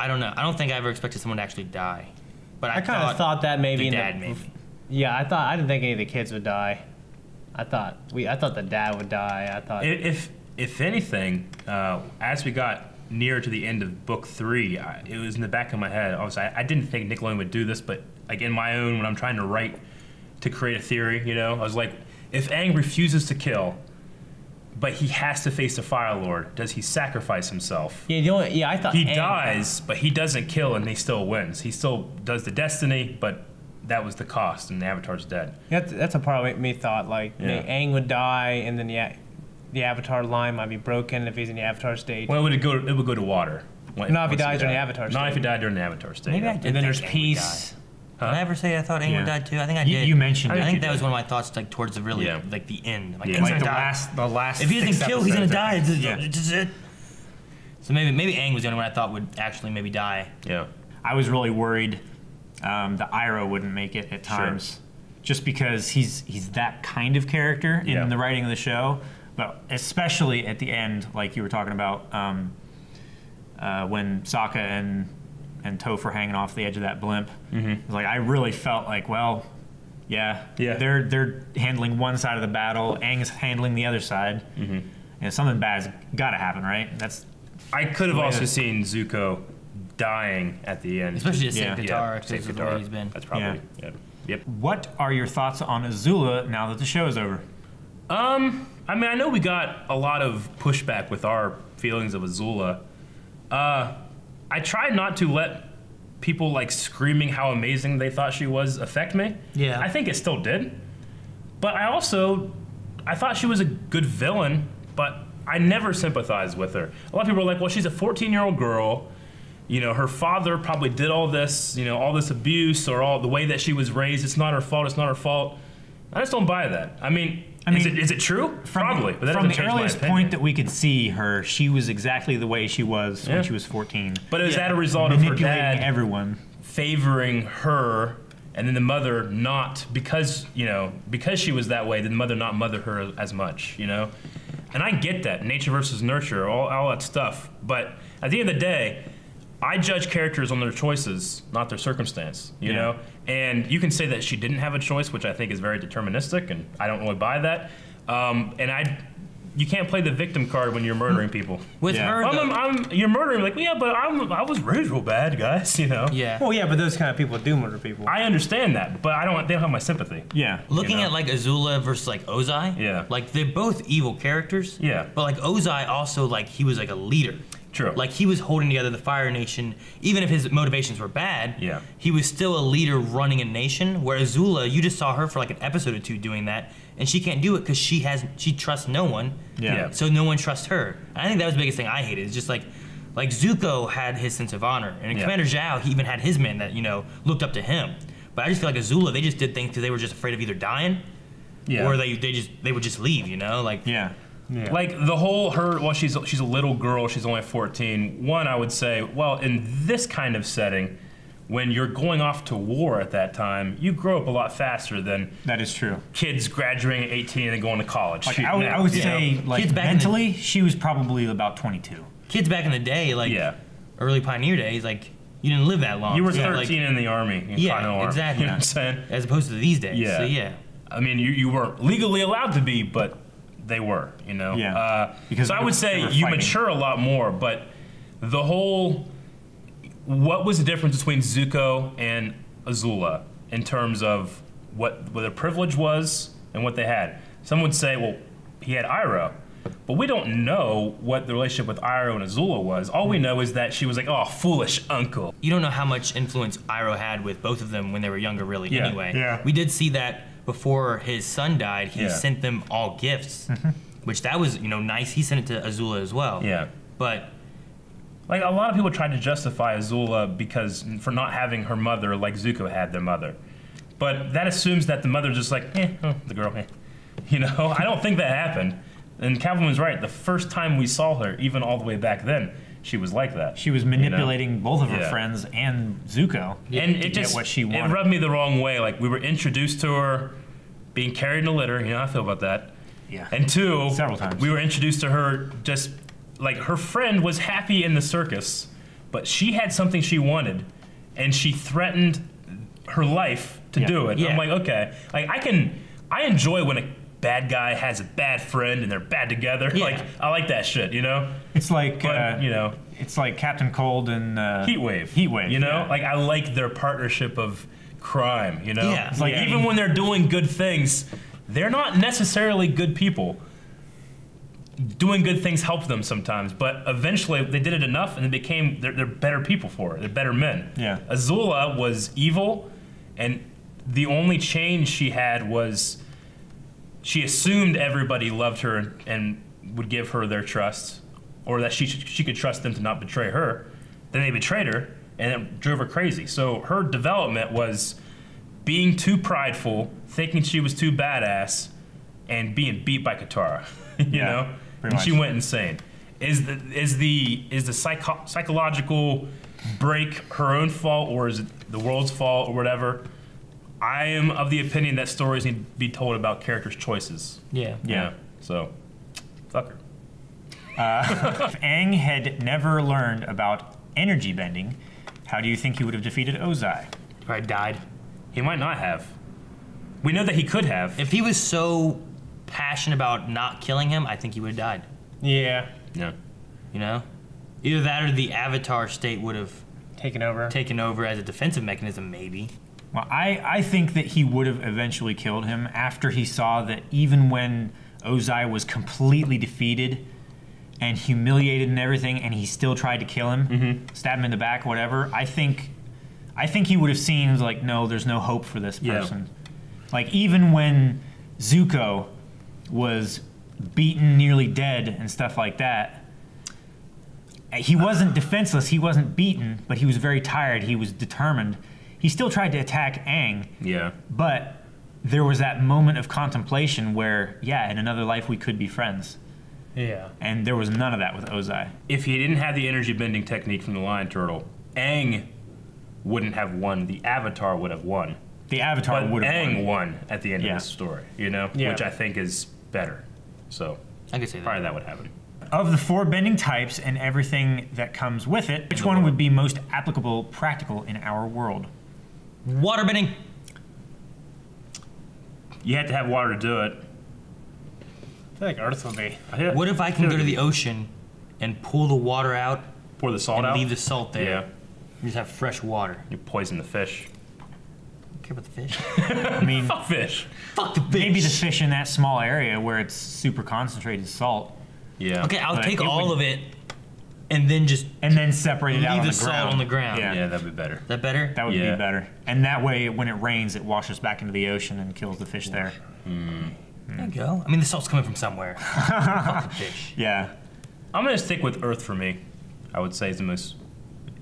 I don't know. I don't think I ever expected someone to actually die. But I kind of thought that maybe the in dad the, maybe. Yeah, I didn't think any of the kids would die. I thought the dad would die. I thought If anything, as we got near to the end of book 3, it was in the back of my head. I didn't think Nickelodeon would do this, but like in my own, when I'm trying to write to create a theory, you know, I was like, if Aang refuses to kill, but he has to face the Fire Lord, does he sacrifice himself? I thought He Aang- dies, but he doesn't kill, and he still wins. He still does the destiny, but that was the cost, and the Avatar's dead. That's a part of me thought like Yeah. Aang would die, and then the Avatar line might be broken if he's in the Avatar stage. Well, it would go to water. Not if he once dies during the died. Avatar Not if he stage. died during the Avatar stage. Maybe I yeah. did And then think there's Aang would peace. die. Did I ever say I thought Aang Yeah. would die too? I think I You did. mentioned I it. think you that did. was one of my thoughts, like towards the really, Yeah. like the end. Like, Yeah. Aang's like gonna the die. last. If he doesn't 6 kill, he's gonna episodes, die. I think. Yeah. This is it. So maybe Aang was the only one I thought would actually maybe die. Yeah. I was really worried that Iroh wouldn't make it at times, just because he's that kind of character in Yeah. the writing of the show. But especially at the end, like you were talking about, when Sokka and Toph were hanging off the edge of that blimp. Mm-hmm. Like I really felt like, well, yeah, they're handling one side of the battle, Aang's handling the other side, and something bad's got to happen, right? I could have Way also to- seen Zuko dying at the end. Especially a Yeah. sync guitar, Yeah, because sync of the guitar. way he's been. That's probably Yep. What are your thoughts on Azula now that the show is over? I mean, I know we got a lot of pushback with our feelings of Azula. I tried not to let people like screaming how amazing they thought she was affect me. Yeah. I think it still did. But I thought she was a good villain, but I never sympathized with her. A lot of people are like, well, she's a 14-year-old girl. You know, her father probably did all this, you know, all this abuse or all the way that she was raised. It's not her fault. It's not her fault. I just don't buy that. I mean, is it true? Probably. But that From doesn't the change my earliest opinion. point that we could see her, she was exactly the way she was when she was 14. But is that a result of her Manipulating dad everyone. favoring her and then the mother not, because she was that way, then the mother not mother her as much, you know? And I get that, nature versus nurture, all that stuff. But at the end of the day, I judge characters on their choices, not their circumstance, you know? And you can say that she didn't have a choice, which I think is very deterministic, and I don't really buy that. You can't play the victim card when you're murdering people. With her, You're murdering, like, yeah, but I was raised real bad, guys, you know? yeah. Well, yeah, but those kind of people do murder people. I understand that, but they don't have my sympathy. Yeah. Looking you know? at like Azula versus like Ozai, Yeah. like they're both evil characters. Yeah. But like Ozai also like he was like a leader. True. Like he was holding together the Fire Nation, even if his motivations were bad. Yeah. He was still a leader running a nation. Where Azula, you just saw her for like an episode or two doing that, and she can't do it because she trusts no one. Yeah. So no one trusts her. And I think that was the biggest thing I hated. It's just like Zuko had his sense of honor, and Yeah. Commander Zhao, he even had his men that looked up to him. But I just feel like Azula, they just did things because they were just afraid of either dying, or they would just leave. Like Yeah. Yeah. Like the whole she's a little girl, she's only 14. One, I would say, well, in this kind of setting, when you're going off to war at that time, you grow up a lot faster than That is true. kids graduating at 18 and then going to college. Like, I would say, like, Kids back in the- mentally, she was probably about 22. kids back in the day, like Yeah. early pioneer days, like you didn't live that long. You were So, 13 like, in the army. Yeah, Continental Army, exactly. You know what I'm saying? as opposed to these days. Yeah. So yeah. I mean, you weren't legally allowed to be, but they were, you know? Yeah. Because so I they would were say you fighting. mature a lot more, but the whole... What was the difference between Zuko and Azula in terms of what their privilege was and what they had? Some would say, well, he had Iroh. But we don't know what the relationship with Iroh and Azula was. All we know is that she was like, oh, foolish uncle. You don't know how much influence Iroh had with both of them when they were younger, really. Yeah. Anyway, Yeah. we did see that before his son died. He Yeah. sent them all gifts, which that was nice. He sent it to Azula as well. Yeah. But Like, a lot of people tried to justify Azula for not having her mother like Zuko had their mother. But that assumes that the mother's just like, the girl, You know, I don't think that happened. And Calvin was right. The first time we saw her, even all the way back then, she was like that. She was manipulating both of her Yeah. friends and Zuko. And to it get just what she it wanted. rubbed me the wrong way. Like, we were introduced to her being carried in a litter. You know how I feel about that. Yeah. And two, Several times. we were introduced to her just like her friend was happy in the circus, but she had something she wanted, and she threatened her life to do it. Yeah. I'm like, okay, like I enjoy when a bad guy has a bad friend and they're bad together. Yeah. Like, I like that shit, you know. It's like But it's like Captain Cold and Heatwave. Heatwave, You know, yeah. like I like their partnership of crime. You know, Yeah. It's like Yeah. even when they're doing good things, they're not necessarily good people. Doing good things help them sometimes, but eventually they did it enough, and they're better people for it. They're better men. Yeah. Azula was evil, and the only change she had was she assumed everybody loved her and would give her their trust, or that she could trust them to not betray her. Then they betrayed her, and it drove her crazy. So her development was being too prideful, thinking she was too badass, and being beat by Katara. you Yeah, know, pretty and she much. went insane. Is the psychological break her own fault, or is it the world's fault, or whatever? I am of the opinion that stories need to be told about characters' choices. yeah. Yeah. So, fuck her. If Aang had never learned about energy bending, how do you think he would have defeated Ozai? Probably died. He might not have. We know that he could have. If he was so passionate about not killing him, I think he would have died. Yeah. Yeah. You know, either that or the Avatar state would have taken over. taken over as a defensive mechanism, maybe. Well, I think that he would have eventually killed him after he saw that even when Ozai was completely defeated and humiliated and everything, and he still tried to kill him, stab him in the back, whatever. I think he would have seen like, no, there's no hope for this person. Like even when Zuko was beaten, nearly dead, and stuff like that, he wasn't defenseless. He wasn't beaten, but he was very tired. He was determined. He still tried to attack Aang. Yeah. But there was that moment of contemplation where, yeah, in another life we could be friends. Yeah. And there was none of that with Ozai. If he didn't have the energy bending technique from the lion turtle, Aang wouldn't have won. The Avatar would have won. The Avatar But would have Aang won. won at the end of this story, you know? Yeah. Which I think is better. So, I could say probably that. that would happen. Of the 4 bending types and everything that comes with it, which one would be most applicable, practical in our world? Waterbending. You have to have water to do it. I feel like Earth will be. What if I can go to the ocean and pull the water out Pour the salt and out? leave the salt there? Yeah. You just have fresh water. You poison the fish. Don't care about the fish. I mean, Fuck fish. Fuck the fish. maybe the fish in that small area where it's super concentrated salt, Yeah. Okay, I'll But take it all would- of it and then just and then separate it out leave on the the salt ground. on the ground. Yeah. Yeah, that'd be better. Is that better? That would Yeah. be better. And that way, when it rains, it washes back into the ocean and kills the fish there. There you go. I mean, the salt's coming from somewhere. Fuck the fish. Yeah. I'm gonna stick with Earth for me. I would say is the most.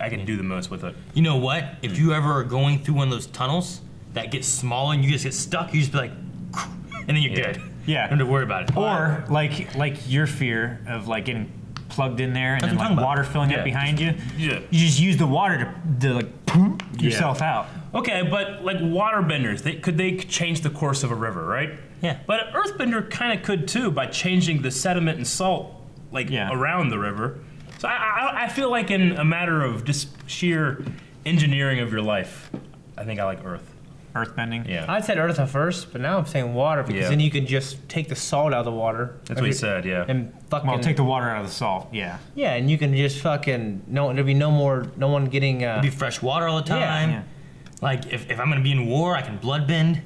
I can do the most with it. You know what? If you ever are going through one of those tunnels that gets small and you just get stuck, you just be like, and then you're Yeah. good. Yeah. You don't have to worry about it. Or like your fear of like getting plugged in there and That's then what I'm like talking water filling Yeah, up behind you. Yeah. You just use the water to like poop yourself out. Okay, but like waterbenders, could they change the course of a river, right? Yeah. But an earthbender kind of could too by changing the sediment and salt like Yeah. around the river. So I feel like in a matter of just sheer engineering of your life, I think I like Earth. Earthbending. Yeah. I'd said Earth at first, but now I'm saying water because Yeah. then you could just take the salt out of the water. That's what he said, yeah. And fucking Well, take the water out of the salt. Yeah. yeah, and you can just fucking there'll be no one getting It'd be fresh water all the time. Yeah. Like, if I'm gonna be in war, I can bloodbend.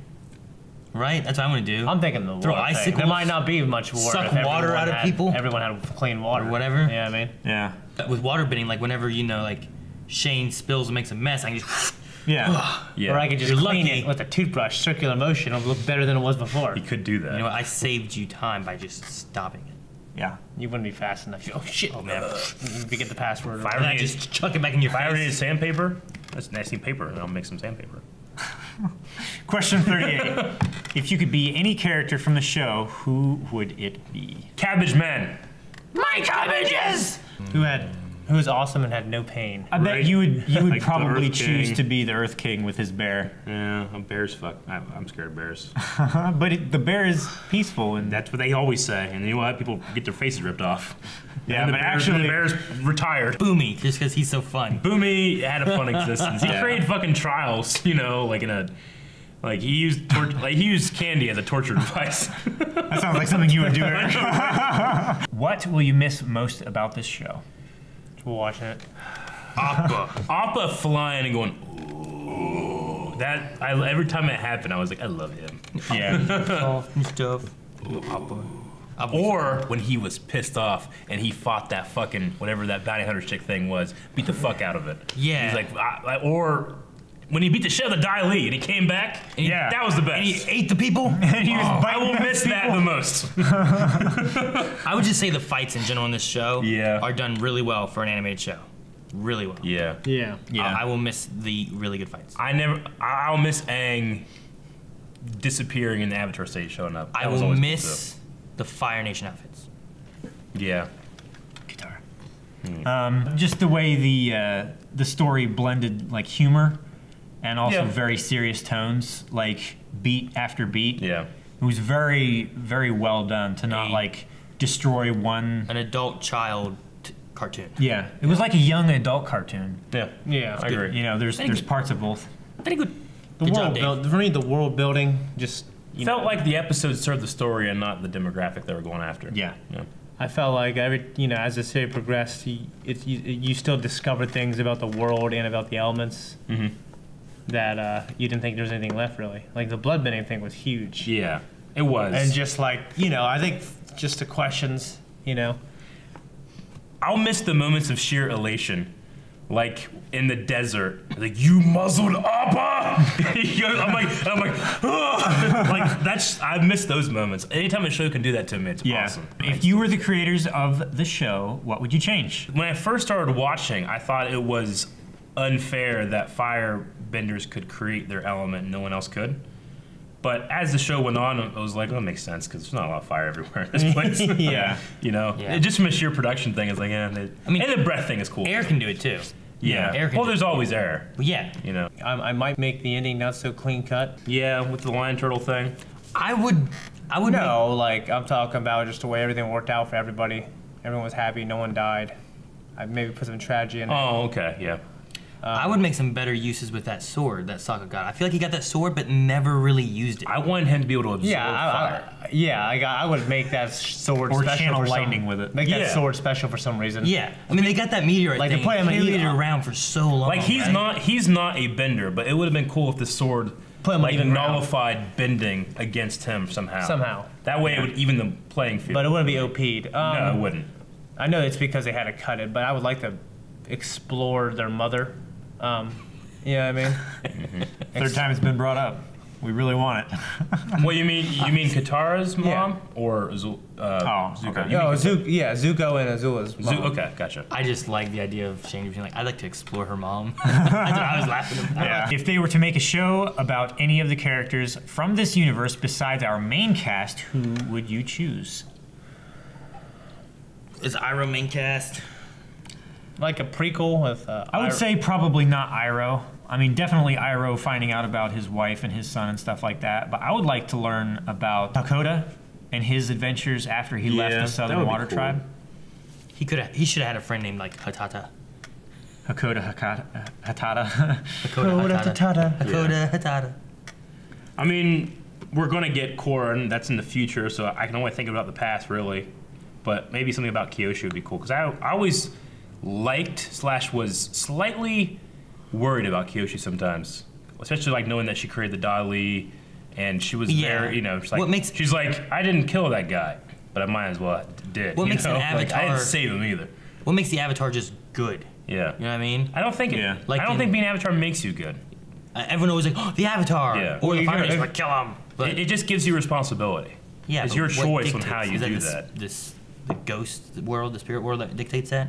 Right? That's what I'm gonna do. I'm thinking the Throw water thing. icicles, There might not be much water. suck if water everyone out of had- people. Everyone had clean water Or whatever. Yeah, I mean. Yeah. With water bending, like whenever, like, Shane spills and makes a mess, I can just Yeah. Yeah. Or I could just You're clean lucky. it with a toothbrush, circular motion. It'll look better than it was before. He could do that. You know what? I saved you time by just stopping it. Yeah. You wouldn't be fast enough. Oh shit! Oh man, we get the password. If I And I ever needed- just chuck it back in your if I ever needed face. sandpaper, that's nasty paper, and I'll make some sandpaper. Question 38. If you could be any character from the show, who would it be? Cabbage Man. My cabbages! Who was awesome and had no pain. I bet Right. you would Like the probably Earth choose King. to be the Earth King with his bear. Yeah, I'm bears. Fuck, I'm scared of bears. But the bear is peaceful and That's what they always say, and you know what? People get their faces ripped off. Yeah, And the but bears, actually- the bears retired. Boomy, just because he's so fun. Boomy had a fun existence. He Yeah. created fucking trials, you know, like in a, like he used he used candy as a torture device. that sounds like something you would do, Eric. What will you miss most about this show? We're watching it. Appa flying and going. Ooh. That every time it happened, I was like, I love him. Yeah. Oh, and stuff. Or when he was pissed off and he fought that fucking whatever that bounty hunter chick thing was, beat the fuck out of it. Yeah. He's like, or when he beat the shit out of the Dai Li and he came back, and Yeah. that was the best. And he ate the people? And he was I biting will those miss that people. the most. I would just say the fights in general in this show Yeah. are done really well for an animated show. Really well. Yeah. Yeah. Yeah. I will miss the really good fights. I'll miss Aang disappearing in the Avatar stage showing up. I That was will always miss the Fire Nation outfits. cool, too. Yeah. Guitar. Just the way the story blended like humor and also Yeah. very serious tones, like beat after beat. Yeah. It was very, very well done to not Hey. like destroy one. An adult child cartoon. Yeah, it was like a young adult cartoon. Yeah. Yeah. I agree. You know, there's parts of both. Very good. The Good world job, Dave. for me, the world building just Felt like the episode served the story and not the demographic they were going after. Yeah. Yeah. I felt like as the series progressed, you still discovered things about the world and about the elements that you didn't think there was anything left really. Like the bloodbending thing was huge. Yeah, it was. And just like I think just the questions, I'll miss the moments of sheer elation. Like in the desert, like you muzzled Appa. I'm like, "Ugh." Like I miss those moments. Anytime a show can do that to me, it's awesome. If you were the creators of the show, what would you change? When I first started watching, I thought it was unfair that firebenders could create their element and no one else could. But as the show went on, it was like, oh, it makes sense because there's not a lot of fire everywhere in this place. Yeah. It, just from a sheer production thing, it's like, and the breath thing is cool. Air can do it too. Yeah. Air can Well, do there's it. always air. Yeah. I might make the ending not so clean cut. Yeah, with the lion turtle thing. I would. No, like I'm talking about just the way everything worked out for everybody. Everyone was happy. No one died. I maybe put some tragedy in it. Oh, okay, yeah. I would make some better uses with that sword that Sokka got. I feel like he got that sword but never really used it. I wanted him to be able to absorb fire. I would make that sword Or special channel for lightning with it. Make that sword special for some reason. Yeah, I mean they got that meteorite Like, thing. to put him in carried either- it around for so long. Like he's not a bender, but it would have been cool if the sword Put him like even nullified bending against him somehow. That way it would even the playing field. But it wouldn't be OP'd. No, it wouldn't. I know it's because they had to cut it, but I would like to explore their mother. You know what I mean? Third time it's been brought up. We really want it. What you mean? You mean Katara's mom Yeah. or Zuko? okay. You mean Zuko and Azula's mom. Okay, gotcha. I just like the idea of Shang being like, I'd like to explore her mom. I was laughing about. Yeah. If they were to make a show about any of the characters from this universe besides our main cast, who would you choose? Is Iroh main cast? Like a prequel with. I would say probably not Iroh. I mean, definitely Iroh finding out about his wife and his son and stuff like that. But I would like to learn about Hakoda and his adventures after he left the that Southern would be Water cool. Tribe. He should have had a friend named like Hatata. Hakoda Hatada. Hakoda Hatata. Hakoda Hatata. I mean, we're gonna get Korra, that's in the future, so I can only think about the past really. But maybe something about Kyoshi would be cool because I always liked / was slightly worried about Kyoshi sometimes, especially like knowing that she created the Dali, and she was very, she's like, she's like, I didn't kill that guy, but I might as well did. What makes an Like, avatar? I didn't save him either. What makes the Avatar just good? Yeah. You know what I mean? I don't think Like I don't think being an Avatar makes you good. Everyone always like, oh, the Avatar. Yeah. Or the Well, Fire you're- Nation, like, kill him. But It just gives you responsibility. yeah, it's but your what choice on dictates? how you Is do this, that. The ghost world, the spirit world that dictates that?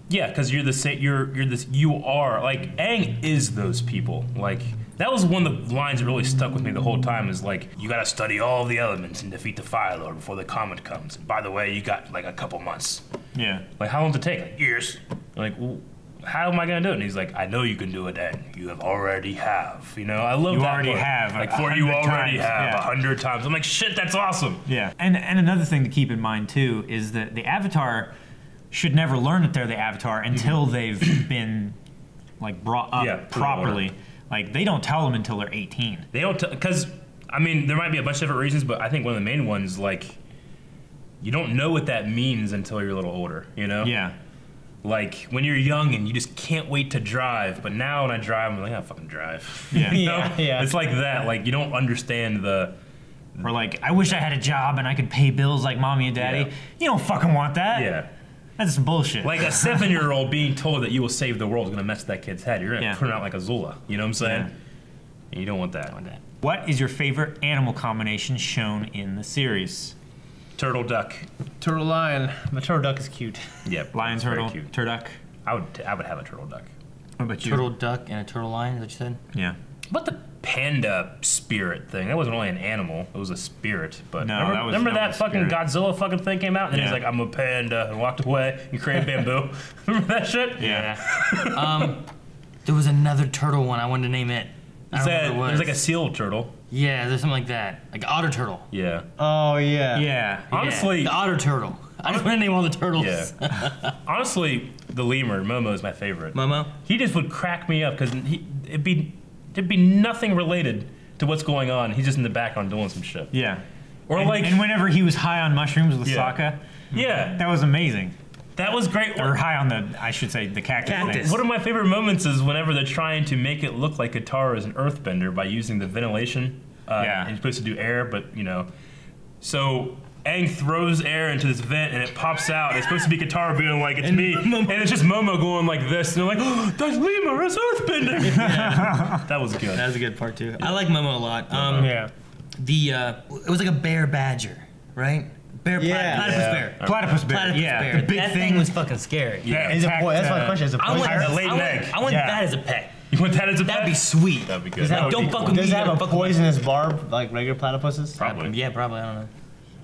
Yeah, because you're the same. You're this. You are like Aang is those people. Like that was one of the lines that really stuck with me the whole time. Is like you got to study all the elements and defeat the Fire Lord before the comet comes. And by the way, you got like a couple months. Yeah. Like how long does it take? Like years. I'm like, well, how am I gonna do it? And he's like, I know you can do it, Aang. You already have. You know, I love You that. already part. have, Like 100 for you already times, have yeah. 100 times. I'm like, shit, that's awesome. Yeah. And another thing to keep in mind too is that the Avatar should never learn that they're the Avatar until they've been like brought up properly. Like they don't tell them until they're 18. They don't, because I mean, there might be a bunch of different reasons, but I think one of the main ones, like, you don't know what that means until you're a little older. You know? Yeah. Like when you're young and you just can't wait to drive, but now when I drive, I'm like, I fucking drive. Yeah. You know? Yeah. It's like that. Like you don't understand the. Or like, I wish I had a job and I could pay bills like mommy and daddy. Yeah. You don't fucking want that. Yeah. That's some bullshit. Like a 7-year-old being told that you will save the world is gonna mess with that kid's head. You're gonna turn out like a Zula. You know what I'm saying? Yeah. And you don't want that. What is your favorite animal combination shown in the series? Turtle duck. Turtle lion. The turtle duck is cute. Yep. Lion, it's very turtle, cute. turduck. I would have a turtle duck. What about you? Turtle duck and a turtle lion, is that what you said? Yeah. What the panda spirit thing? That wasn't really an animal; it was a spirit. But No, remember, that was- remember that that was fucking spirit. Godzilla fucking thing came out, and he's Yeah. like, "I'm a panda," and walked away and created bamboo. Remember that shit? Yeah. There was another turtle one, I wanted to name it. I don't know what It was like a seal turtle. Yeah, there's something like that. Like otter turtle. Yeah. Oh yeah. Yeah. Honestly, The otter turtle. I just want to name all the turtles. yeah. Honestly, the lemur Momo is my favorite. Momo? He just would crack me up because there'd be nothing related to what's going on. He's just in the background doing some shit. Yeah. Or and, like and whenever he was high on mushrooms with Yeah. Sokka, Yeah, That was amazing. that was great. Or high on the, I should say, the cactus. thing. One of my favorite moments is whenever they're trying to make it look like Katara is an earthbender by using the ventilation. Yeah. And you're supposed to do air, but so Aang throws air into this vent and it pops out. And it's supposed to be Katara being like, it's me. And it's just Momo going like this. And they're like, oh, that's Lemur, it's earthbending. That was good. That was a good part too. I like Momo a lot. Yeah. It was like a bear badger, right? Yeah. Platypus Yeah. bear. Platypus bear. Platypus yeah. bear. The big That thing thing was fucking scary. Yeah. Is it Attacked, that's my question. Is it I want, poisonous? laid an egg. I want Yeah. that as a pet. You want that as a pet? That'd be sweet. That'd be good. Does that- Don't fuck with me. Does it have you a gotta fuck with me. poisonous barb like regular platypuses? Probably. Yeah, probably. I don't know.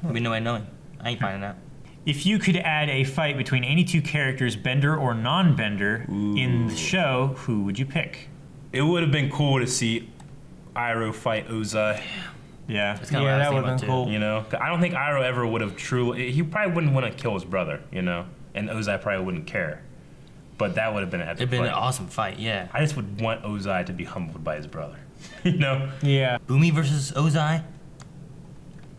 There'd be no way of knowing. I ain't finding out. If you could add a fight between any two characters, Bender or non-Bender, in the show, who would you pick? It would have been cool to see Iroh fight Ozai. Yeah. That's kinda Yeah, what I was that thinking would've been about, cool. You know, I don't think Iroh ever would have truly. He probably wouldn't want to kill his brother. And Ozai probably wouldn't care. But that would have been an epic It'd been fight. an awesome fight. Yeah. I just would want Ozai to be humbled by his brother. Yeah. Boomy versus Ozai.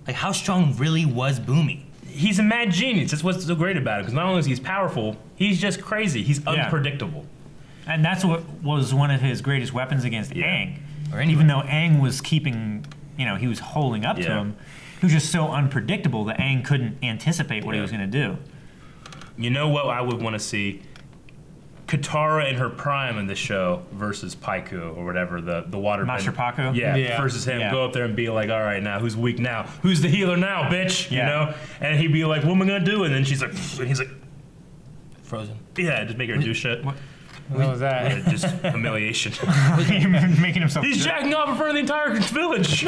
Like, how strong really was Boomy? He's a mad genius. That's what's so great about it. Because not only is he powerful, he's just crazy. He's Yeah. unpredictable. And that's what was one of his greatest weapons against Yeah. Aang. Or anybody. Even though Aang was keeping, he was holding up to Yeah. him, he was just so unpredictable that Aang couldn't anticipate what he Yeah. was going to do. You know what I would want to see? Katara in her prime in the show versus Paiku or whatever, the water Master bender. Paku? Yeah, Yeah. versus him. Yeah. Go up there and be like, all right, now who's weak now? Who's the healer now, bitch? Yeah. And he'd be like, what am I going to do? And then she's like, and he's like, Frozen. yeah, just make her do shit. What was that? Yeah, just humiliation. Making himself. He's jacking off in front of the entire village.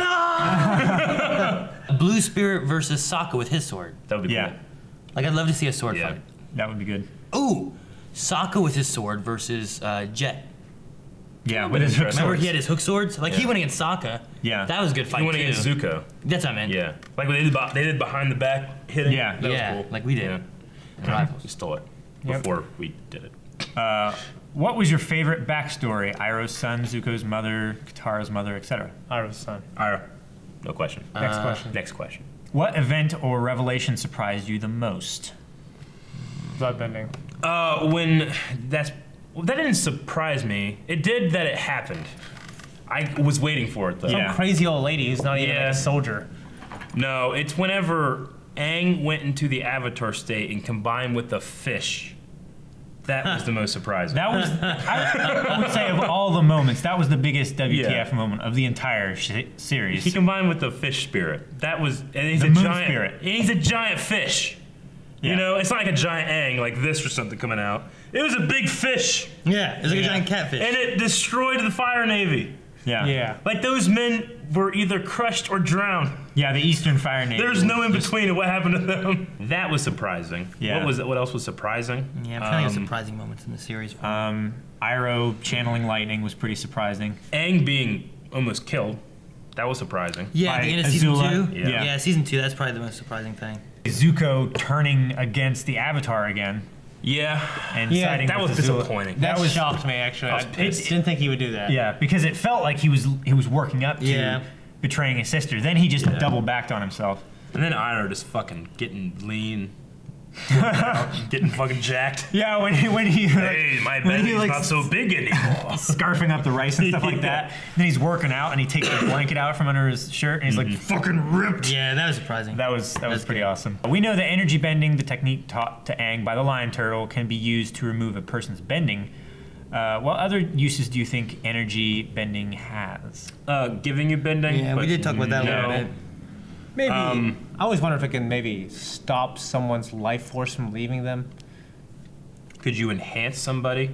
Blue Spirit versus Sokka with his sword. That would be Yeah. cool. Like, I'd love to see a sword Yeah. fight. That would be good. Ooh, Sokka with his sword versus Jet. Yeah, with with his his hook dress. Remember swords. he had his hook swords? Like, he Yeah. went against Sokka. Yeah. That was a good fight, He went too. against Zuko. That's what I meant. Yeah. Like what they did behind the back hitting. Yeah. That Yeah, was cool. like we did. Yeah. And rivals. We stole it Yep. before we did it. What was your favorite backstory? Iroh's son, Zuko's mother, Katara's mother, etc. Iroh's son. Ira, no question. Next question. Next question. What event or revelation surprised you the most? Bloodbending. When that didn't surprise me. It did that it happened. I was waiting for it though. Yeah. Some crazy old lady who's not even Yeah. like a soldier. No, it's whenever Aang went into the Avatar state and combined with the fish. That was the most surprising. That was, I would say, of all the moments, that was the biggest WTF Yeah. moment of the entire series. He combined with the fish spirit. That was, and he's The a moon giant spirit. And he's a giant fish. Yeah. You know, it's not like a giant Aang like this or something coming out. It was a big fish, Yeah, it's like Yeah. a giant catfish. and it destroyed the Fire Navy. Yeah. Yeah. Like those men were either crushed or drowned. Yeah, the Eastern Fire Navy. There's no in between of what happened to them. That was surprising. Yeah. What else was surprising? Yeah, I'm trying to think of surprising moments in the series. Iroh channeling lightning was pretty surprising. Aang being almost killed. That was surprising. Yeah, at by the end of season Azula. 2. Yeah. Yeah, season 2, that's probably the most surprising thing. Zuko turning against the Avatar again Yeah. and Yeah, siding That with was Azula. disappointing. That was shocked me actually. I was I pissed. didn't think he would do that. Yeah, because it felt like he was working up to Yeah. betraying his sister. Then he just double backed on himself. And then Iroh just fucking getting lean, working out, getting fucking jacked. Yeah, when he Hey, my when he, belly's not so big anymore. scarfing up the rice and stuff like that. Then he's working out and he takes the blanket out from under his shirt and he's like fucking ripped. Yeah, that was surprising. That was That's pretty good. awesome. We know that energy bending, the technique taught to Aang by the lion turtle, can be used to remove a person's bending. What other uses do you think energy bending has? Giving you bending. Yeah, we but did talk about that a little no. bit. Maybe. I always wonder if it can maybe stop someone's life force from leaving them. Could you enhance somebody?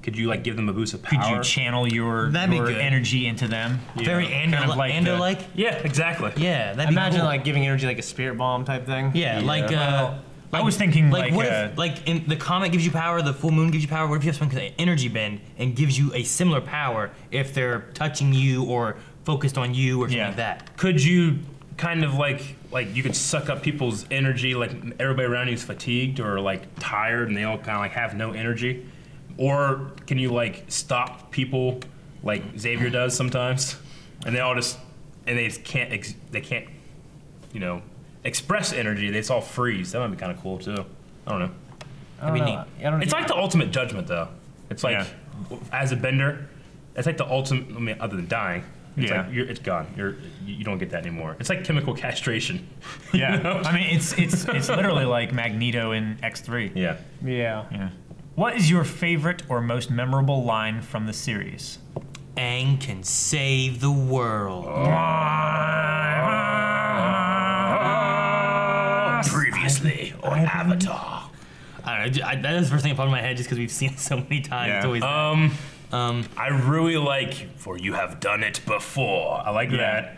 Could you like give them a boost of Could power? you channel your That'd be good. energy into them? Very kind of like the- Ando-like. Yeah, exactly. Yeah, that'd be Imagine cool. like giving energy like a spirit bomb type thing. Yeah, like I was thinking like like what if like in the comet gives you power, the full moon gives you power. What if you have someone with an energy bend and gives you a similar power if they're touching you or focused on you or something Yeah. like that? Could you kind of like you could suck up people's energy, like everybody around you is fatigued or like tired and they all kind of like have no energy? Or can you like stop people like Xavier does sometimes, and they all just and they just can't express energy, they all freeze. That might be kind of cool too. I don't know. I don't know. I don't It's like the ultimate judgment, though. It's like, as a bender, it's like the ultimate. I mean, other than dying, it's like it's gone. You don't get that anymore. It's like chemical castration. Yeah. You know? I mean, it's literally like Magneto in X3. Yeah. Yeah. What is your favorite or most memorable line from the series? Aang can save the world. Previously on Avatar. I don't know. That is the first thing that popped in my head just because we've seen it so many times. Yeah. It's always I really like "For You Have Done It Before." I like that.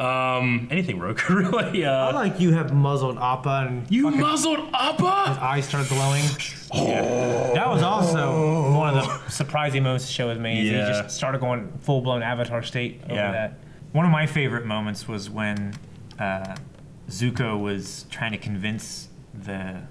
Anything Roku really? I like you have muzzled Appa and You muzzled Appa? his eyes started glowing. That was also one of the surprising moments the show has made. Yeah. He just started going full blown Avatar state over that. One of my favorite moments was when Zuko was trying to convince the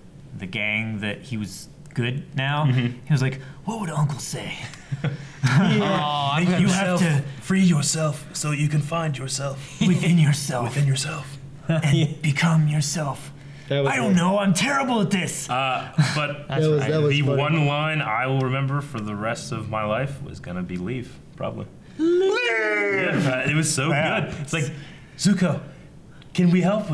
gang that he was good now. He was like, "What would Uncle say?" You have to free yourself so you can find yourself within yourself within yourself. and become yourself. I don't know. I'm terrible at this. But That was the funny. one line I will remember for the rest of my life was gonna be "leave," probably. Yeah, it was so good. It's like, Zuko, can we help?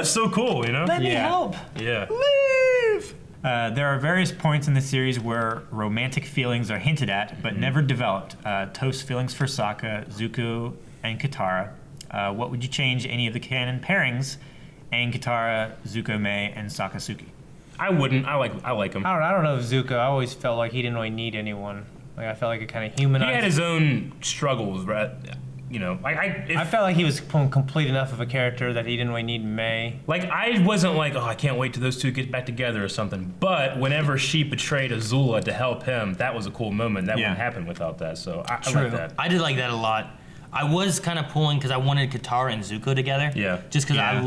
So cool, you know? Let me help. Yeah. Leave. There are various points in the series where romantic feelings are hinted at, but never developed. Toast feelings for Sokka, Zuko, and Katara. What would you change any of the canon pairings? Aang, Katara, Zuko, Mei, and Sakasuki. I wouldn't. I like him. I don't know if Zuko. I always felt like he didn't really need anyone. Like I felt like it kind of He humanized. had his own struggles, right? You know, I felt like he was complete enough of a character that he didn't really need May. like I wasn't like, oh, I can't wait till those two get back together or something. But whenever she betrayed Azula to help him, that was a cool moment. That wouldn't happen without that. So I like that. I did like that a lot. I was kind of pulling because I wanted Katara and Zuko together. Yeah. Just because Yeah.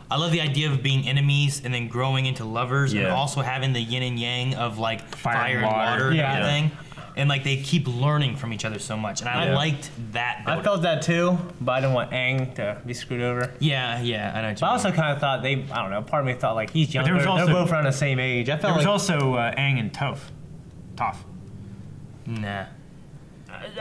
I love the idea of being enemies and then growing into lovers, and Yeah. also having the yin and yang of like fire and water. water and Yeah. everything. And like they keep learning from each other so much, and I liked that. I felt that too, but I didn't want Aang to be screwed over. Yeah, I know. What you But I also mean. kind of thought I don't know, part of me thought like he's younger. there was also- They're both around the same age. I There felt was like also Aang and Toph. Toph. Nah.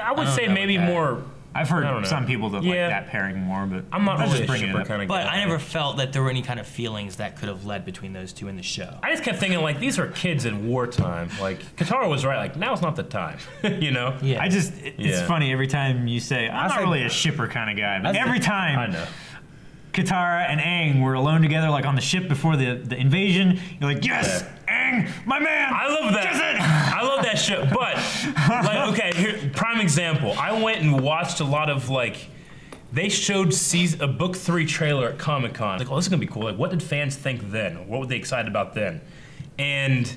I would don't say know maybe about that. more. I've I don't heard know. some people that like Yeah. that pairing more, but I'm not I was really just a bringing it shipper up. kind of But guy. I never felt that there were any kind of feelings that could have led between those two in the show. I just kept thinking like these are kids in wartime. Like Katara was right. Like now's not the time. You know. Yeah. It's Yeah. funny every time you say, I'm not said- really a shipper kind of guy, but I every I time know. Katara and Aang were alone together, like on the ship before the invasion, you're like, yes, Aang, my man. I love that. Kiss it. I love that shit. But like, okay, here, prime example. I went and watched a lot of like. They showed a book 3 trailer at Comic-Con. Like, oh, this is gonna be cool. Like, what did fans think then? What were they excited about then? And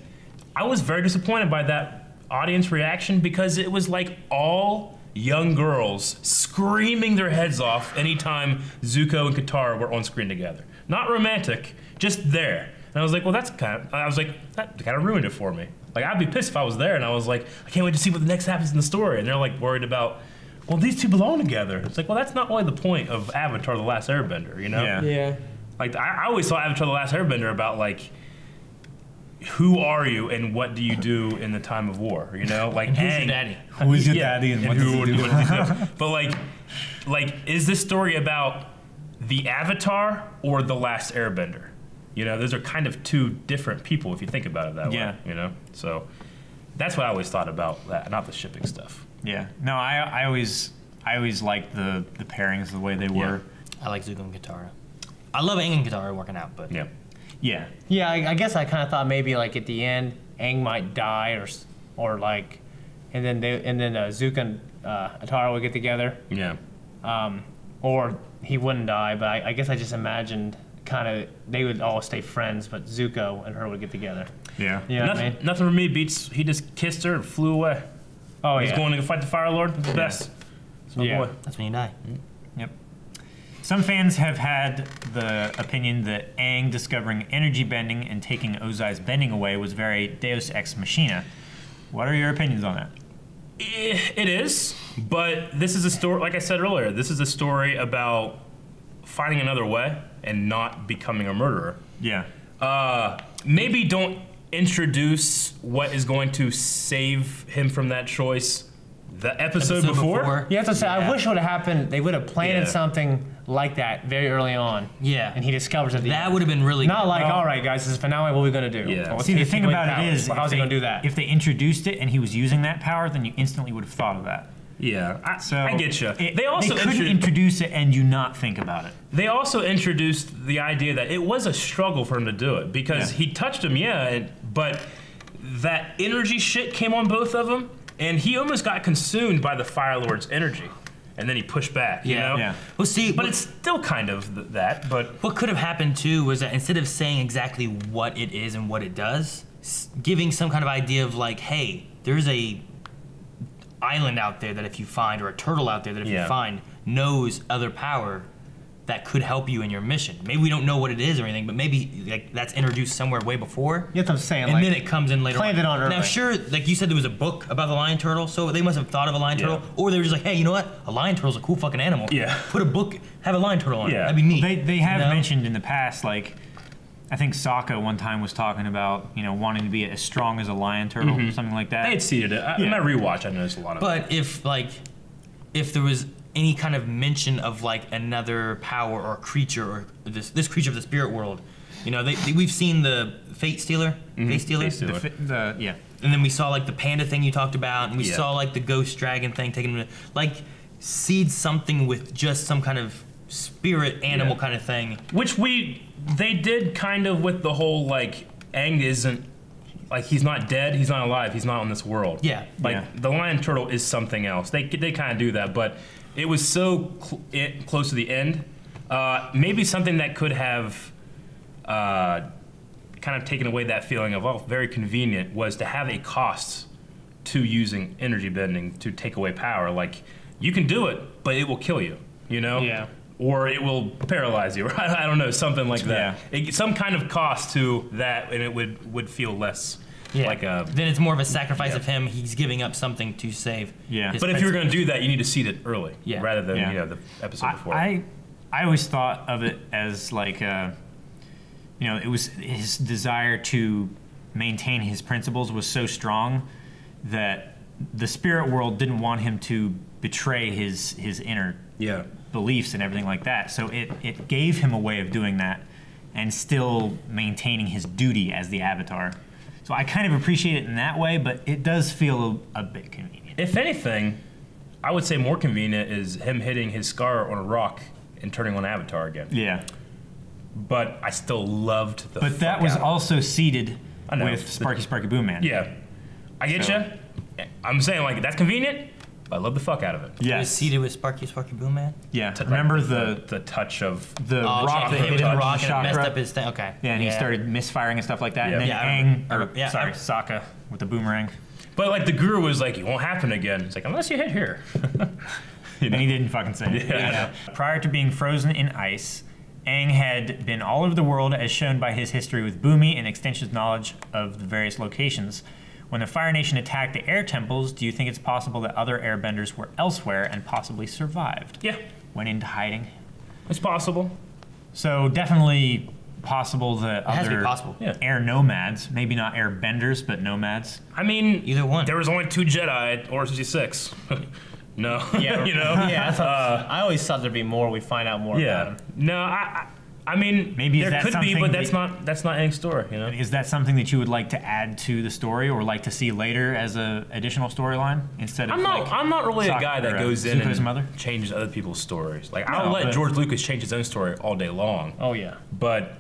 I was very disappointed by that audience reaction because it was like all young girls screaming their heads off anytime Zuko and Katara were on screen together. Not romantic, just there. And I was like, well, that kind of ruined it for me. Like, I'd be pissed if I was there and I was like, I can't wait to see what the next happens in the story. And they're like worried about, well, these two belong together. It's like, well, that's not really the point of Avatar: The Last Airbender, you know? Yeah. yeah. Like, I always saw Avatar: The Last Airbender about, like, who are you and what do you do in the time of war, you know? Like, Who's your Aang- daddy? Who is your Yeah, daddy and what who does he do? what does he do? But, like, is this story about the Avatar or The Last Airbender? You know, those are kind of two different people if you think about it that Yeah. way, you know? So that's what I always thought about that, not the shipping stuff. Yeah. No, I always liked the pairings the way they were. I like Zuko and Katara. I love Aang and Katara working out, but Yeah. Yeah. Yeah, I guess I kind of thought maybe like at the end Aang might die or like, and then Zuko and Atara would get together, Yeah. or he wouldn't die. But I guess I just imagined kind of they would all stay friends, but Zuko and her would get together. Yeah. You know what I Nothing, mean? nothing for me beats, he just kissed her and flew away. Oh He's yeah. going to go fight the Fire Lord. It's the best. It's my Yeah. boy. that's when you die. Yep. Some fans have had the opinion that Aang discovering energy bending and taking Ozai's bending away was very Deus Ex Machina. What are your opinions on that? It is, but this is a story, like I said earlier, this is a story about finding another way and not becoming a murderer. Yeah. Maybe don't introduce what is going to save him from that choice the episode before. You have to say, I wish it would have happened. They would have planted Yeah. something like that very early on. Yeah. And he discovers it. That would have been really Not good. like, all right, guys, this is finale. What are we gonna do? Yeah. Well, let's See, the take thing away about it powers. is, Well, how's he gonna do that? If they introduced it and he was using that power, then you instantly would have thought of that. Yeah, So I get you. They couldn't introduce it and you not think about it. They also introduced the idea that it was a struggle for him to do it because Yeah. he touched him, but that energy shit came on both of them, and he almost got consumed by the Fire Lord's energy, and then he pushed back. You know? Yeah. Well, see, But it's still kind of that. But what could have happened too was that instead of saying exactly what it is and what it does, giving some kind of idea of like, hey, there's a island out there that if you find, or a turtle out there that if you find, knows other power that could help you in your mission. Maybe we don't know what it is or anything, but maybe like that's introduced somewhere way before. You know what I'm saying? And like, then it comes in later plant it on Now, early. sure, like you said, there was a book about the lion turtle, so they must have thought of a lion turtle, or they were just like, hey, you know what? A lion turtle's a cool fucking animal. Yeah. Put a book, have a lion turtle on it. Yeah. That'd be neat. They have You know? mentioned in the past, like, I think Sokka one time was talking about, wanting to be as strong as a lion turtle, something like that. they had seeded it. In my rewatch, I noticed a lot of it. But if there was any kind of mention of like another power or creature or this creature of the spirit world, we've seen the Fate Stealer, Fate Stealer, Fate Stealer. Yeah. and then we saw like the panda thing you talked about, and we Yeah. saw like the ghost dragon thing taken, like seed something with just some kind of spirit animal kind of thing. Which they did kind of with the whole like Aang isn't like he's not dead, he's not alive, he's not on this world. Yeah. Like the lion turtle is something else. They kind of do that, but it was so close to the end. Maybe something that could have kind of taken away that feeling of very convenient was to have a cost to using energy bending to take away power. Like you can do it, but it will kill you. Yeah. Or it will paralyze you. I don't know, something like that. Some kind of cost to that, and it would feel less like a. Then it's more of a sacrifice of him. He's giving up something to save. Yeah. his But if you're principle. going to do that, you need to seed it early, rather than the episode before. I always thought of it as like, it was his desire to maintain his principles was so strong that the spirit world didn't want him to betray his inner beliefs and everything like that. So it gave him a way of doing that and still maintaining his duty as the Avatar. So I kind of appreciate it in that way, but it does feel a bit convenient. If anything, I would say more convenient is him hitting his scar on a rock and turning on Avatar again. Yeah. But I still loved the. But that fuck was out. also seeded I know. with Sparky Boom Man. Yeah, I get So- you. I'm saying like that's convenient. But I love the fuck out of it. It was Yes. seeded with Sparky Boom Man. Yeah. Remember the touch of the Oh, rock okay, that hit hit him the with rock the and it messed chakra? up his thing. Okay. Yeah, and he started misfiring and stuff like that. Yeah. And then Yeah, I remember. Aang, Yeah, I remember. Sokka with the boomerang. But like the guru was like, it won't happen again. It's like unless you hit here. And he didn't fucking say it. Yeah. Prior to being frozen in ice, Aang had been all over the world as shown by his history with Bumi and Extension's knowledge of the various locations. When the Fire Nation attacked the air temples, do you think it's possible that other airbenders were elsewhere and possibly survived? Yeah, Went into hiding? it's possible. So definitely possible that has to be other possible. Yeah. air nomads, maybe not airbenders, but nomads. I mean, Either one. There was only 2 Jedi at Order 66. No, Yeah. you know. Yeah, that's I always thought there'd be more. We find out more about Yeah. him. No, I mean, Maybe is there that could be, something but that's that- not Aang's story. You know. Is that something that you would like to add to the story or like to see later as a additional storyline instead of I'm not really a Sokka guy that or, goes in Zuko's and mother? changes other people's stories. Like No, I'll let but- George Lucas change his own story all day long. Oh yeah. But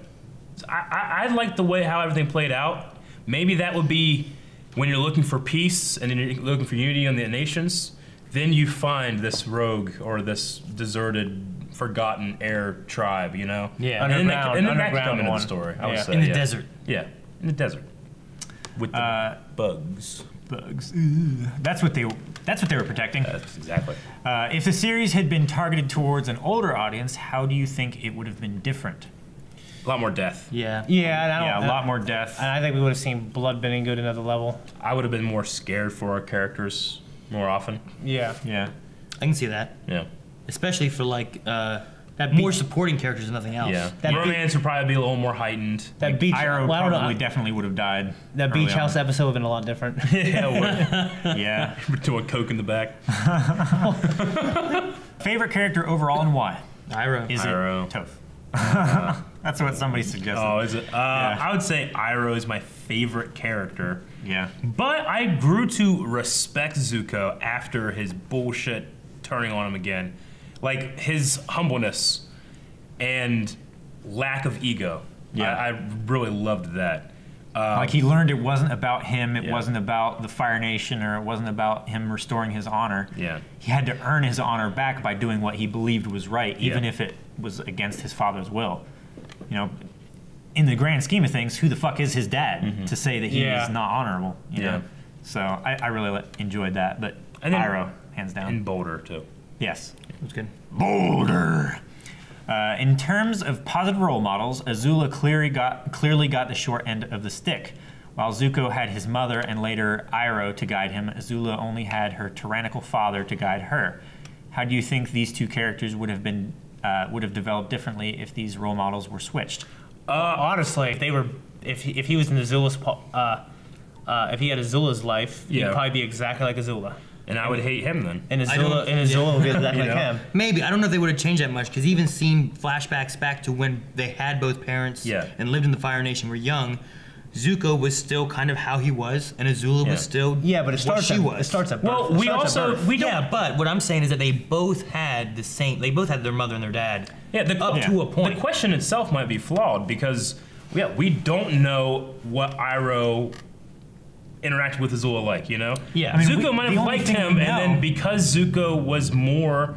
I like the way how everything played out. Maybe that would be when you're looking for peace and you're looking for unity in the nations. Then you find this rogue or this deserted, forgotten air tribe. You know. Yeah. And then that could Underground come into the one. story. I would Yeah. say, In the yeah. desert. Yeah, in the desert with the bugs. bugs. Ooh. That's what they were protecting. That's exactly. If the series had been targeted towards an older audience, how do you think it would have been different? A lot more death. Yeah. Yeah, and I don't, Yeah, a lot more death. And I think we would have seen bloodbending go to another level. I would have been more scared for our characters more often. Yeah. Yeah. I can see that. Yeah. Especially for like More supporting characters than nothing else. Yeah, That romance would probably be a little more heightened. That beach, Iroh well, I don't know. probably definitely would have died. That early beach house on. episode would have been a lot different. Yeah. To a Coke in the back. Favorite character overall and why? Iroh. Is Iroh. it Toph? That's what somebody suggested. Oh, is it? I would say Iroh is my favorite character. Yeah. But I grew to respect Zuko after his bullshit turning on him again. Like, his humbleness and lack of ego. Yeah. I really loved that. Like he learned it wasn't about him, it Yeah. wasn't about the Fire Nation, or it wasn't about him restoring his honor. Yeah. He had to earn his honor back by doing what he believed was right, even Yeah. if it was against his father's will. You know, in the grand scheme of things, who the fuck is his dad to say that he Yeah. is not honorable? You Yeah. know? So I really enjoyed that, but And then- Iroh, hands down. And Boulder, too. Yes. That's good. Boulder. In terms of positive role models, Azula clearly got the short end of the stick. While Zuko had his mother and later Iroh to guide him, Azula only had her tyrannical father to guide her. How do you think these two characters would have developed differently if these role models were switched? Honestly, if he was in Azula's, if he had Azula's life, he'd Yeah. probably be exactly like Azula. And I would hate him then. And I don't- Azula would be exactly You like know? him. Maybe. I don't know if they would have changed that much, because even seeing flashbacks back to when they had both parents Yeah. and lived in the Fire Nation were young, Zuko was still kind of how he was, and Azula Yeah. was still Yeah, but it starts. what she At, was. It starts at birth. Well, It we starts at also birth. we don't. Yeah, but what I'm saying is that they both had the same. They both had their mother and their dad. Yeah, up to a point. The question itself might be flawed because, we don't know what Iroh interacted with Azula like, you know? Yeah. I mean, Zuko we- might the have only liked thing him, we and then know- because Zuko was more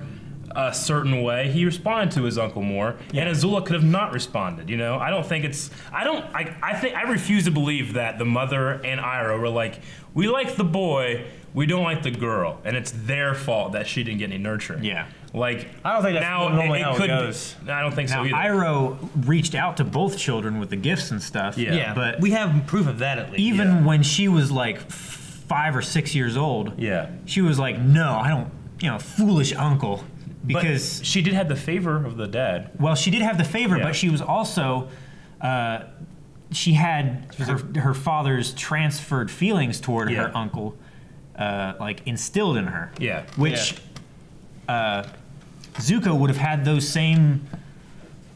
a certain way, he responded to his uncle more, and Azula could have not responded, you know? I don't think it's... I refuse to believe that the mother and Iroh were like, we like the boy, we don't like the girl, and it's their fault that she didn't get any nurturing. Yeah. Like, I don't think that's now normally it how it could goes. I don't think Now, so either. Iroh reached out to both children with the gifts and stuff. Yeah. Yeah, But we have proof of that at least. even Yeah. when she was like 5 or 6 years old, Yeah. she was like, no, I don't, foolish uncle. Because, But she did have the favor of the dad. well, she did have the favor, Yeah. but she was also, she had her father's transferred feelings toward Yeah. her uncle, like instilled in her. Yeah. Which Zuko would have had those same,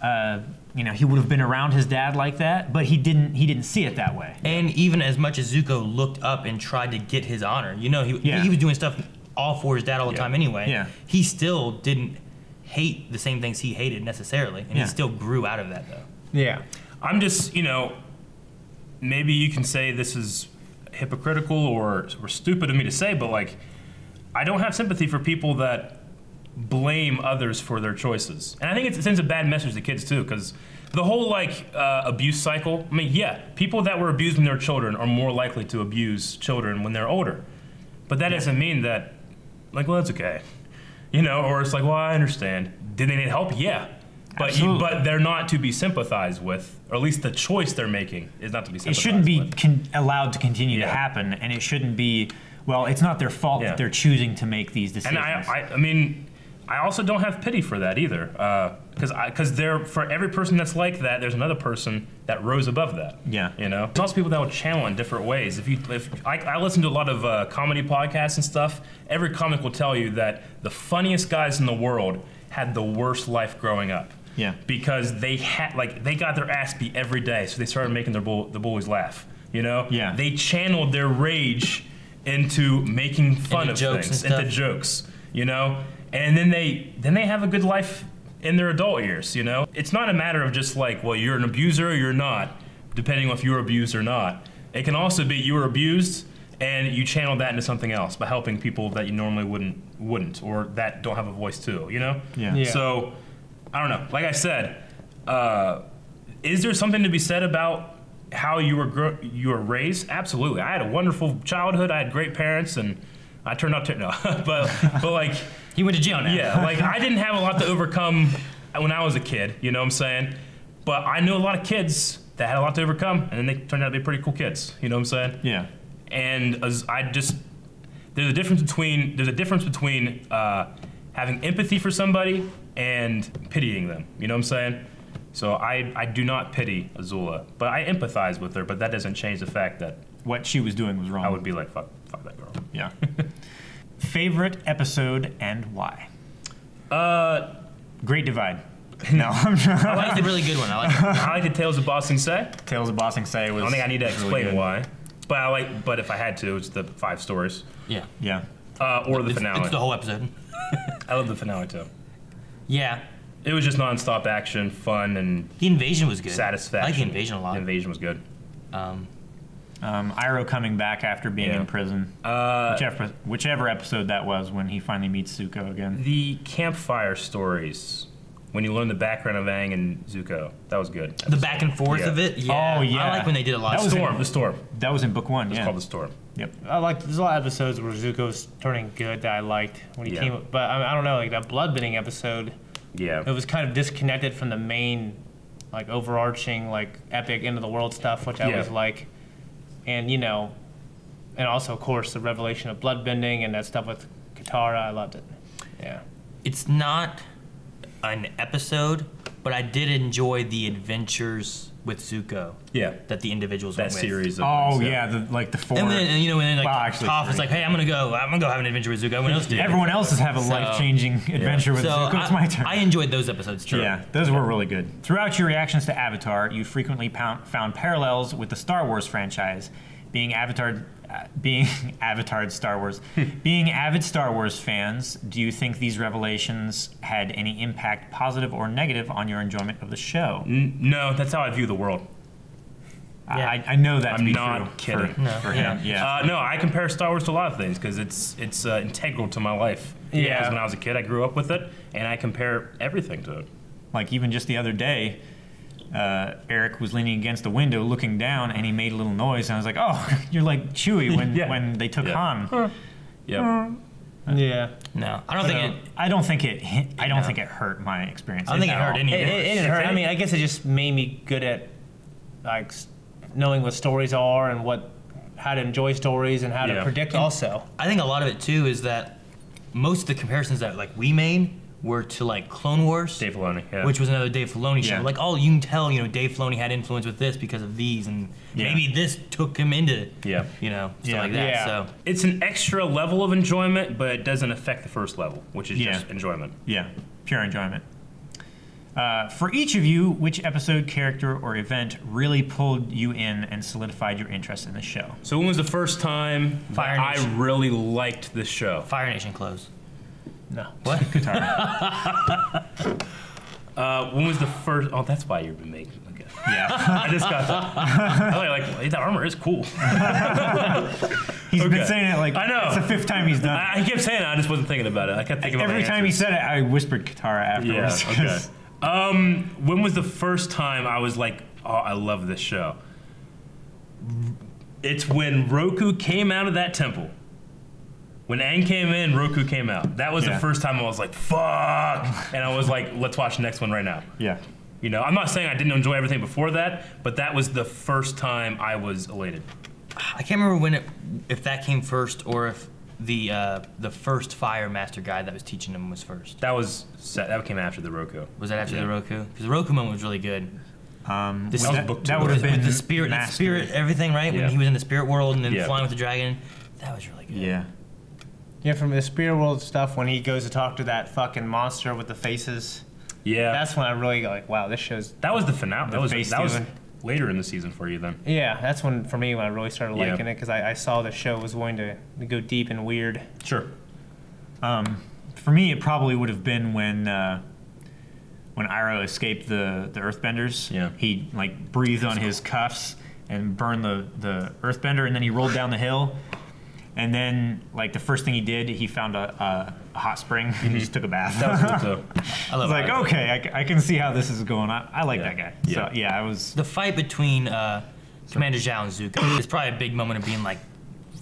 he would have been around his dad like that, but he didn't see it that way. And even as much as Zuko looked up and tried to get his honor, he Yeah. was doing stuff all for his dad all the Yeah. time anyway. Yeah. He still didn't hate the same things he hated necessarily, and Yeah. he still grew out of that though. Yeah. I'm just, maybe you can say this is hypocritical or stupid of me to say, but like, I don't have sympathy for people that blame others for their choices. And I think it sends a bad message to kids too, because the whole abuse cycle, I mean, yeah, people that were abused when they were children are more likely to abuse children when they're older. But that doesn't mean that, that's okay. Or it's like, well, I understand. Did they need help? Yeah. Absolutely. But they're not to be sympathized with, or at least the choice they're making is not to be It sympathized shouldn't be with. allowed to continue to Yeah. happen, and it shouldn't be, it's not their fault Yeah. that they're choosing to make these decisions. And I also don't have pity for that either, because for every person that's like that, there's another person that rose above that. Yeah. There's also people that will channel in different ways. If I listen to a lot of comedy podcasts and stuff, every comic will tell you that the funniest guys in the world had the worst life growing up. Yeah. Because they got their ass beat every day, so they started making the bullies laugh. Yeah. They channeled their rage into making fun Into of jokes things, and into stuff. jokes. And then they have a good life in their adult years. It's not a matter of just like, well, you're an abuser or you're not, depending on if you were abused or not. It can also be you were abused and you channeled that into something else by helping people that you normally wouldn't, or that don't have a voice too. Yeah. Yeah. So I don't know. Like I said, is there something to be said about how you were raised? Absolutely. I had a wonderful childhood. I had great parents, and I turned out to but like He went to jail now. yeah, like I didn't have a lot to overcome when I was a kid. You know what I'm saying? But I knew a lot of kids that had a lot to overcome, and then they turned out to be pretty cool kids. You know what I'm saying? Yeah. And there's a difference between having empathy for somebody and pitying them. You know what I'm saying? So I do not pity Azula, but I empathize with her. But that doesn't change the fact that What she was doing was wrong. I would be like, fuck that girl. Yeah. Favorite episode and why? Great Divide. No, I'm not. I like the really good one. I like it. I like the Tales of Bossing Say. Tales of Bossing Say was. I don't think I need to really explain good. why. But if I had to, it's the 5 stories. Yeah. Yeah. Or the finale. It's the whole episode. I love the finale too. Yeah. It was just nonstop action, fun, and The invasion was good. satisfaction. I like the invasion a lot. The invasion was good. Iroh coming back after being Yeah. in prison. Whichever episode that was when he finally meets Zuko again. The campfire stories, when you learn the background of Aang and Zuko, that was good. The back and forth Yeah. of it. Yeah. Oh, yeah. I like when they did a lot. That of was stuff. The Storm. That was in book 1. It's Yeah. called The Storm. Yep. I like there's a lot of episodes where Zuko's turning good that I liked when he Yeah. came. But I don't know, like that bloodbending episode, Yeah. it was kind of disconnected from the main, like overarching, like epic end of the world stuff, which I Yeah. always like. And and also of course the revelation of bloodbending and that stuff with Katara, I loved it. Yeah. It's not an episode, but I did enjoy the adventures with Zuko Yeah. that the individuals That went with. series. Of Oh things, yeah, the 4. And then like Well, actually, Toph is 3. like, hey, I'm gonna go have an adventure with Zuko. Everyone else did. Everyone else has have a So- life-changing adventure with So Zuko. It's my turn. I enjoyed those episodes too. Yeah, those were really good. Throughout your reactions to Avatar, you frequently found parallels with the Star Wars franchise. Being avid Star Wars fans, do you think these revelations had any impact, positive or negative, on your enjoyment of the show? No, that's how I view the world. Yeah. I know that to I'm be not true kidding. for him. Yeah. No, I compare Star Wars to a lot of things because it's integral to my life. Yeah. Because when I was a kid, I grew up with it, and I compare everything to it. Like even just the other day, Eric was leaning against the window looking down, and he made a little noise, and I was like, "Oh, you're like Chewie when Yeah. when they took Yeah. Han." Yep. Yeah. No, I don't think it. I don't think it hurt my experience. I don't think it at hurt all. any of It didn't hurt. I mean, I guess it just made me good at like knowing what stories are and how to enjoy stories and how to Yeah. predict also. I think a lot of it too is that most of the comparisons that like we made were to like Clone Wars, Dave Filoni. Yeah. which was another Dave Filoni show. Yeah. Like, oh, you can tell, Dave Filoni had influence with this because of these, and Yeah. maybe this took him into, Yeah. stuff Yeah. like that. Yeah. So It's an extra level of enjoyment, but it doesn't affect the first level, which is Yeah. just enjoyment. Yeah, pure enjoyment. For each of you, which episode, character, or event really pulled you in and solidified your interest in the show? So when was the first time Fire that I Nation. really liked this show? Fire Nation close. No. What? When was the first? Oh, that's why you've been making. Okay. Yeah, I just got that. I like the armor is cool. he's been Okay. saying it like I know. it's the 5th time he's done it. I kept saying it. I just wasn't thinking about it. I kept thinking about Every my time he answers. said it, I whispered Katara Yeah. afterwards. Okay. When was the first time I was like, oh, I love this show? It's when Roku came out of that temple. When Aang came in, Roku came out. That was Yeah. the first time I was like, fuck. And I was like, let's watch the next one right now. Yeah. I'm not saying I didn't enjoy everything before that, but that was the first time I was elated. I can't remember if that came first or if the first Fire Master guy that was teaching him was first. That came after the Roku. Was that after Yeah. the Roku? Because the Roku moment was really good. This- That was book 2. that would have been With the spirit, Master. everything, right? Yeah. When he was in the spirit world and then Yeah. flying with the dragon, that was really good. Yeah. Yeah, from the spirit world stuff when he goes to talk to that fucking monster with the faces. Yeah. That's when I really go like, wow, this show's. That was the finale. That was face that was stealing. later in the season for you then. Yeah, that's when for me when I really started Yeah. liking it because I saw the show was going to go deep and weird. Sure. For me, it probably would have been when Iroh escaped the Earthbenders. Yeah. He like breathed on his cuffs and burned the Earthbender, and then he rolled down the hill. And then, like, the first thing he did, he found a hot spring and he just took a bath. That was cool too. I I love was like, Iroh. okay, I can see how this is going. I like Yeah. that guy. Yeah. So, yeah, I was... The fight between Commander Zhao and Zuko is probably a big moment of being like,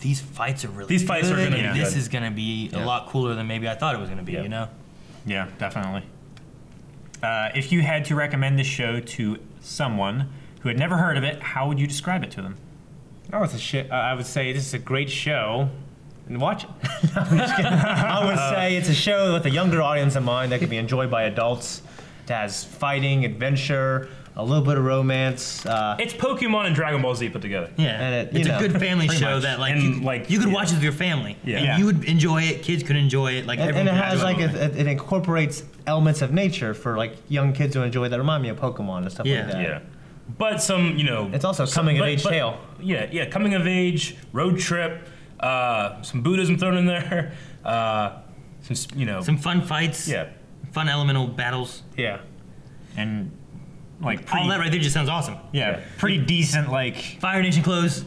these fights are really These fights are good, gonna be and this good. is going to be a Yeah. lot cooler than maybe I thought it was going to be, Yeah. Yeah, definitely. If you had to recommend this show to someone who had never heard of it, how would you describe it to them? Oh, it's a shit. I would say this is a great show. and watch it. No, I'm just kidding. I would say it's a show with a younger audience in mind that can be enjoyed by adults. It has fighting, adventure, a little bit of romance. It's Pokemon and Dragon Ball Z put together. Yeah, And it's a good family show much. that And, you could watch it with your family. Yeah. And Yeah. you would enjoy it. Kids could enjoy it. Like and everyone it could has enjoy like it incorporates elements of nature for like young kids to enjoy that remind me of Pokemon and stuff Yeah. like that. Yeah. But some, It's also a coming of age tale. Yeah, coming of age, road trip, some Buddhism thrown in there, some fun fights. yeah. Fun elemental battles. Yeah. And like All pretty, that right there just sounds awesome. yeah, pretty decent like Fire Nation clothes.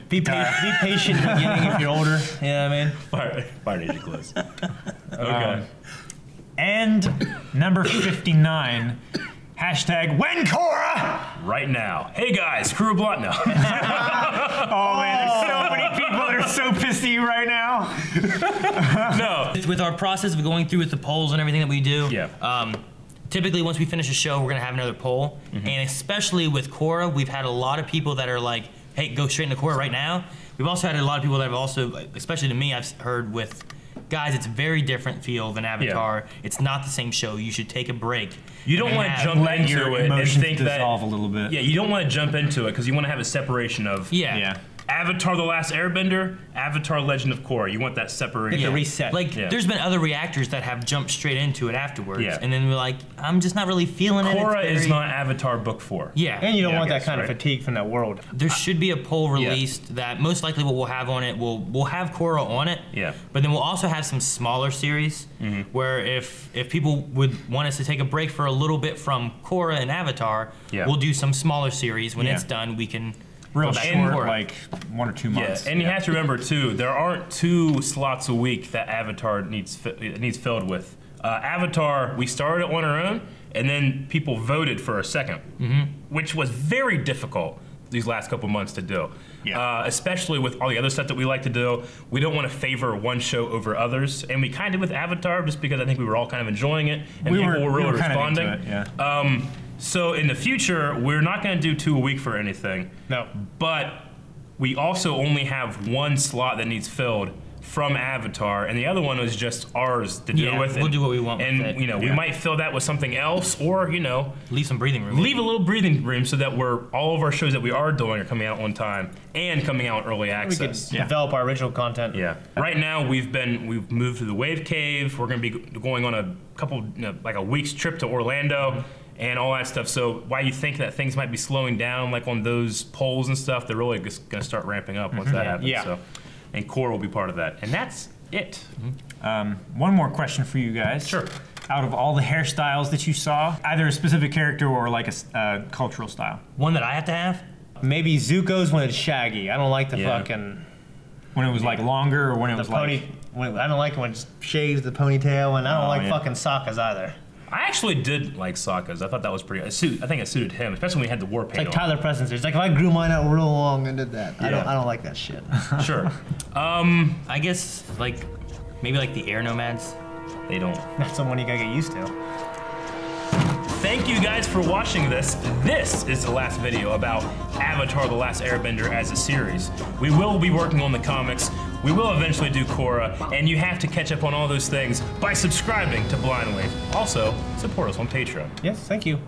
Be patient in the beginning if you're older. You know what I mean? Fire Nation close. Okay. and number 59 hashtag when Cora. Right now. Hey guys, Crew Blunt now. Oh man, there's so many people that are so pissed at you right now. No. With our process of going through with the polls and everything that we do, Yeah. typically once we finish a show, we're gonna have another poll, and especially with Cora, we've had a lot of people that are like, "Hey, go straight into Cora right now." We've also had a lot of people that have also, especially to me, I've heard with guys, it's a very different feel than Avatar. It's not the same show. You should take a break. You don't want to jump Let your into it and emotions think that. dissolve a little bit. Yeah, you don't want to jump into it because you want to have a separation of Yeah. Avatar: The Last Airbender, Avatar: Legend of Korra. You want that separation. Get the reset. Like, Yeah. there's been other reactors that have jumped straight into it afterwards, Yeah. and then we're like, I'm just not really feeling it. It's Korra is very- not Avatar Book 4. Yeah. And you don't Yeah, I want that guess, kind of right? fatigue from that world. There should be a poll released that most likely what we'll have on it, we'll have Korra on it. Yeah. But then we'll also have some smaller series where if people would want us to take a break for a little bit from Korra and Avatar, Yeah. we'll do some smaller series. When Yeah. it's done, we can Real go back to short, Korra. like 1 or 2 Yeah, months. and you have to remember too, there aren't 2 slots a week that Avatar needs filled with. Avatar, we started on our own, and then people voted for a second, which was very difficult these last couple months to do. Yeah. Especially with all the other stuff that we like to do, we don't want to favor one show over others, and we kind of with Avatar just because I think we were all kind of enjoying it, and we people were really kind of into responding. it, yeah. So in the future, we're not going to do 2 a week for anything. No. But we also only have 1 slot that needs filled from Avatar, and the other one is just ours to deal Yeah, with. we'll do what we want with And it. we Yeah. might fill that with something else, or leave some breathing room. leave a little breathing room so that all of our shows that we are doing are coming out on time and coming out early We could access. develop our original content. Yeah. Right now we've moved to the Wave Cave. We're going to be going on a couple like a week's trip to Orlando and all that stuff. So why you think that things might be slowing down like on those polls and stuff, they're really just going to start ramping up once that happens. Yeah. So, and Core will be part of that. And that's it. One more question for you guys. Sure. Out of all the hairstyles that you saw, either a specific character or like a cultural style. One that I have to have? Maybe Zuko's when it's shaggy. I don't like the Yeah. fucking When it was like longer or when it was pony. like... I don't like when it shaves the ponytail, and I don't Oh, like yeah. fucking Sokka's either. I actually did like Sokka's. I thought that was pretty. I think it suited him, especially when he had the war It's paint like Tyler Presence. It's like if I grew mine out real long and did that. I Yeah. don't like that shit. on. Sure. I guess, like, maybe like the air nomads. They don't. That's the one you gotta get used to. Thank you guys for watching this. This is the last video about Avatar: The Last Airbender as a series. We will be working on the comics. We will eventually do Korra, and you have to catch up on all those things by subscribing to Blind Wave. Also, support us on Patreon. Yes, thank you.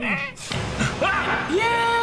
Ah! Yeah!